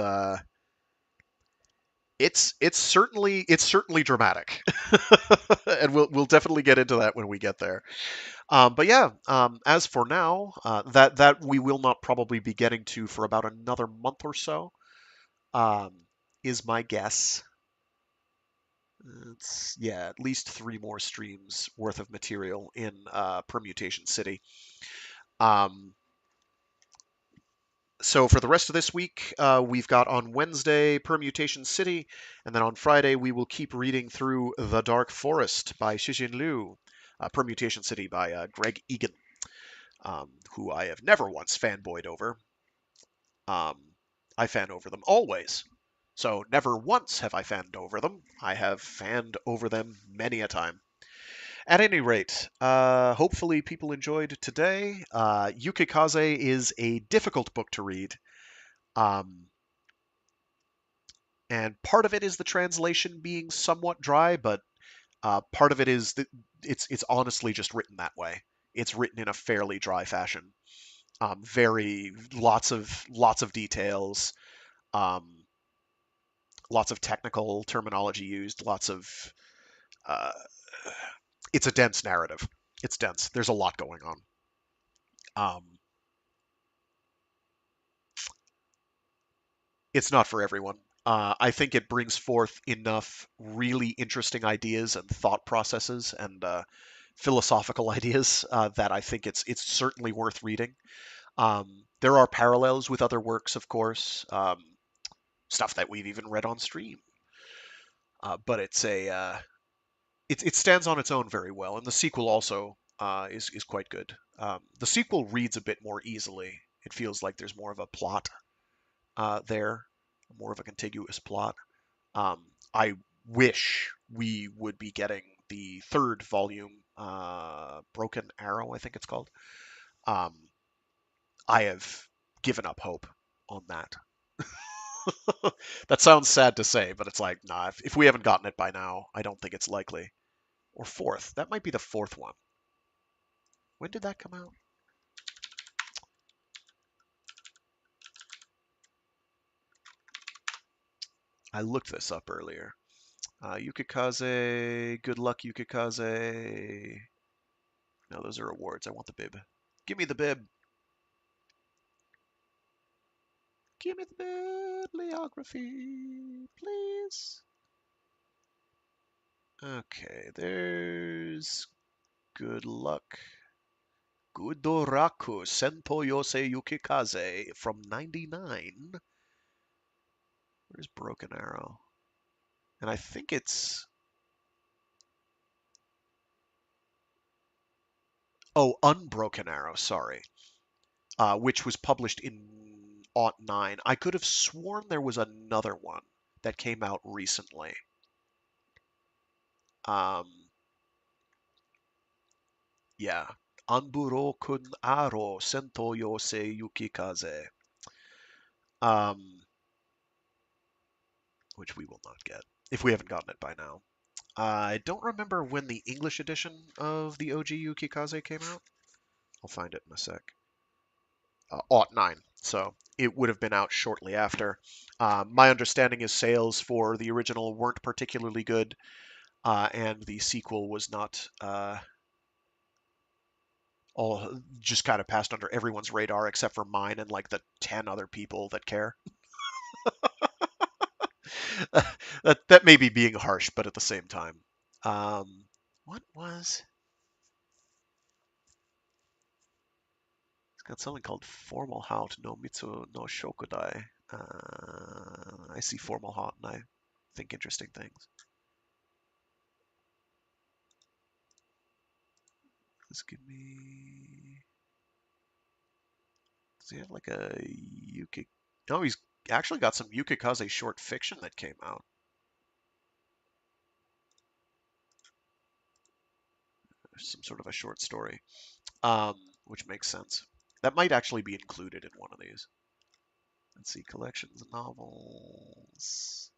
certainly dramatic, and we'll definitely get into that when we get there. But yeah, as for now, that we will not probably be getting to for about another month or so, um, is my guess. It's yeah, at least three more streams worth of material in Permutation City. Um, so for the rest of this week, we've got on Wednesday Permutation City, and then on Friday we will keep reading through The Dark Forest by Shijin Liu, Permutation City by Gregg Egan, who I have never once fanboyed over. Um, I fan over them always. So never once have I fanned over them. I have fanned over them many a time. At any rate, hopefully people enjoyed today. Yukikaze is a difficult book to read. Um, and part of it is the translation being somewhat dry, but part of it is that it's honestly just written that way. It's written in a fairly dry fashion. Very lots of details, um, lots of technical terminology used, lots of. Uh, it's a dense narrative. It's dense. There's a lot going on. Um, it's not for everyone. I think it brings forth enough really interesting ideas and thought processes and philosophical ideas that I think it's certainly worth reading. There are parallels with other works, of course, stuff that we've even read on stream, but it stands on its own very well, and the sequel also is quite good. The sequel reads a bit more easily. It feels like there's more of a plot there, more of a contiguous plot. I wish we would be getting the third volume, Broken Arrow, I think it's called. Um, I have given up hope on that. That sounds sad to say, but it's like, nah, if we haven't gotten it by now, I don't think it's likely. Or fourth. That might be the fourth one. When did that come out? I looked this up earlier. Yukikaze, good luck, Yukikaze. No, those are awards. I want the bib. Give me the bib. Give me the bibliography, please. Okay, there's good luck. Gudoraku Sento Yosei Yukikaze from 99. Where's Broken Arrow? And I think it's... Oh, Unbroken Arrow, sorry. Which was published in '09. I could have sworn there was another one that came out recently. Yeah. Anburoken Arrow Sento Yosei Yukikaze. Which we will not get, if we haven't gotten it by now. I don't remember when the English edition of the OG Yukikaze came out. I'll find it in a sec. '09, so it would have been out shortly after. My understanding is sales for the original weren't particularly good, and the sequel was not all just kind of passed under everyone's radar except for mine and like the 10 other people that care. That may be being harsh, but at the same time, what was? It's got something called Formal Haut no Mitsu no Shokudai. I see Formal Haut and I think interesting things. Let's give me. Does he have like a Yuki? No, he's actually got some Yukikaze short fiction that came out. Some sort of a short story, which makes sense. That might actually be included in one of these. Let's see, collections of novels.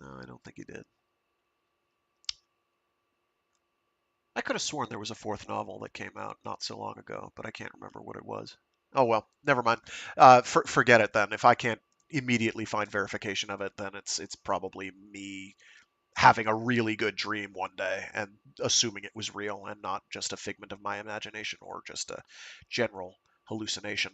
No, I don't think he did. I could have sworn there was a fourth novel that came out not so long ago, but I can't remember what it was. Oh well, never mind. Forget it then. If I can't immediately find verification of it, then it's probably me having a really good dream one day and assuming it was real and not just a figment of my imagination or just a general hallucination.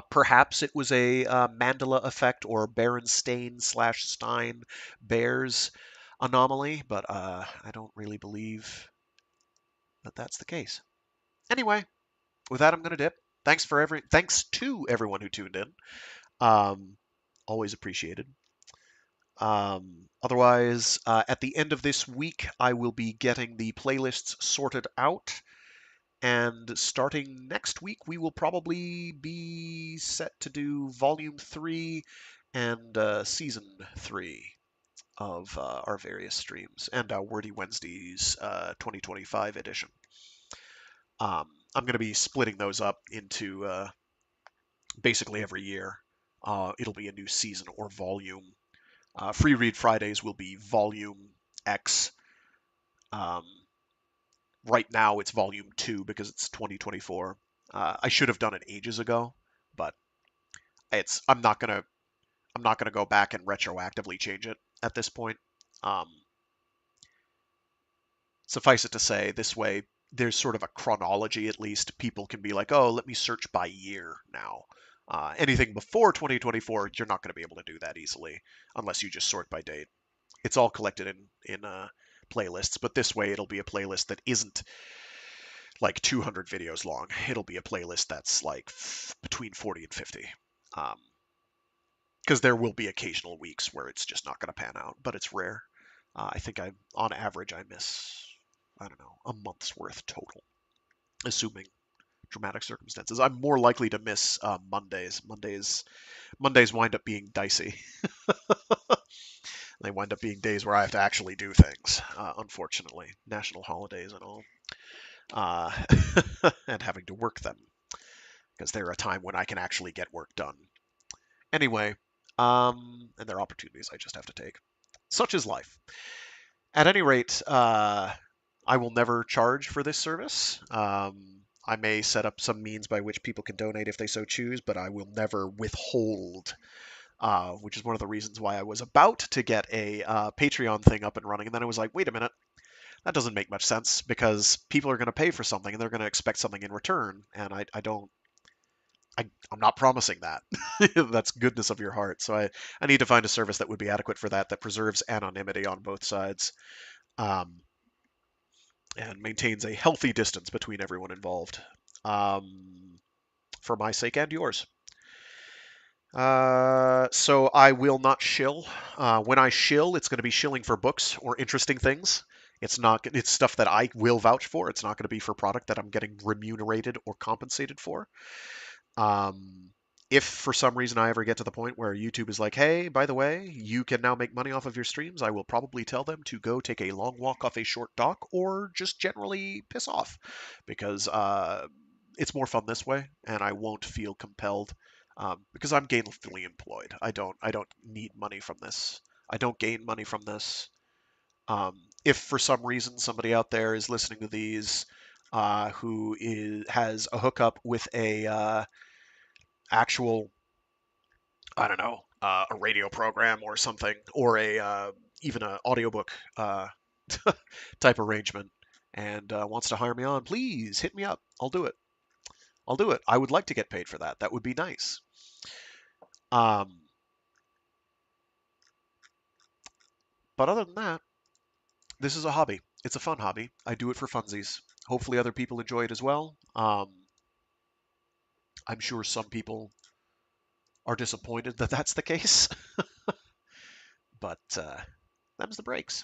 Perhaps it was a Mandela effect or Berenstain/Stein Bears anomaly, but I don't really believe that that's the case. Anyway, with that, I'm gonna dip. Thanks to everyone who tuned in. Um, always appreciated. Otherwise, at the end of this week, I will be getting the playlists sorted out. And starting next week, we will probably be set to do Volume 3 and Season 3 of our various streams and Wordy Wednesdays 2025 edition. I'm going to be splitting those up into basically every year. It'll be a new season or volume. Free Read Fridays will be Volume X. Right now it's Volume 2 because it's 2024. I should have done it ages ago, but I'm not gonna go back and retroactively change it at this point. Um, Suffice it to say, this way there's sort of a chronology at least. People can be like, oh, let me search by year now. Anything before 2024, you're not going to be able to do that easily unless you just sort by date. It's all collected in playlists, but this way it'll be a playlist that isn't like 200 videos long. It'll be a playlist that's like between 40 and 50. Because there will be occasional weeks where it's just not going to pan out, but it's rare. I think on average, I miss, I don't know, a month's worth total, assuming dramatic circumstances. I'm more likely to miss Mondays. Mondays wind up being dicey. They wind up being days where I have to actually do things, unfortunately. National holidays and all. And having to work them, because they're a time when I can actually get work done. Anyway, and they're opportunities I just have to take. Such is life. At any rate, I will never charge for this service. I may set up some means by which people can donate if they so choose, but I will never withhold, which is one of the reasons why I was about to get a Patreon thing up and running. And then I was like, wait a minute, that doesn't make much sense because people are going to pay for something and they're going to expect something in return. And I don't. I'm not promising that. That's goodness of your heart. So I need to find a service that would be adequate for that, that preserves anonymity on both sides, um, and maintains a healthy distance between everyone involved, for my sake and yours. So I will not shill. When I shill, it's going to be shilling for books or interesting things. It's not. It's stuff that I will vouch for. It's not going to be for product that I'm getting remunerated or compensated for. Um, if for some reason I ever get to the point where YouTube is like, hey, by the way, you can now make money off of your streams, I will probably tell them to go take a long walk off a short dock or just generally piss off, because it's more fun this way, and I won't feel compelled, because I'm gainfully employed. I don't need money from this. I don't gain money from this. If for some reason somebody out there is listening to these, has a hookup with a actual, I don't know, a radio program or something, or a even an audiobook type arrangement, and wants to hire me on, please hit me up. I'll do it. I'll do it. I would like to get paid for that. That would be nice. Um, but other than that, this is a hobby. It's a fun hobby. I do it for funsies. Hopefully, other people enjoy it as well. I'm sure some people are disappointed that that's the case, but them's the breaks.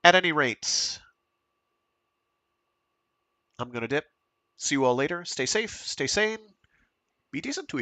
At any rate, I'm going to dip. See you all later. Stay safe, stay sane, be decent to each other.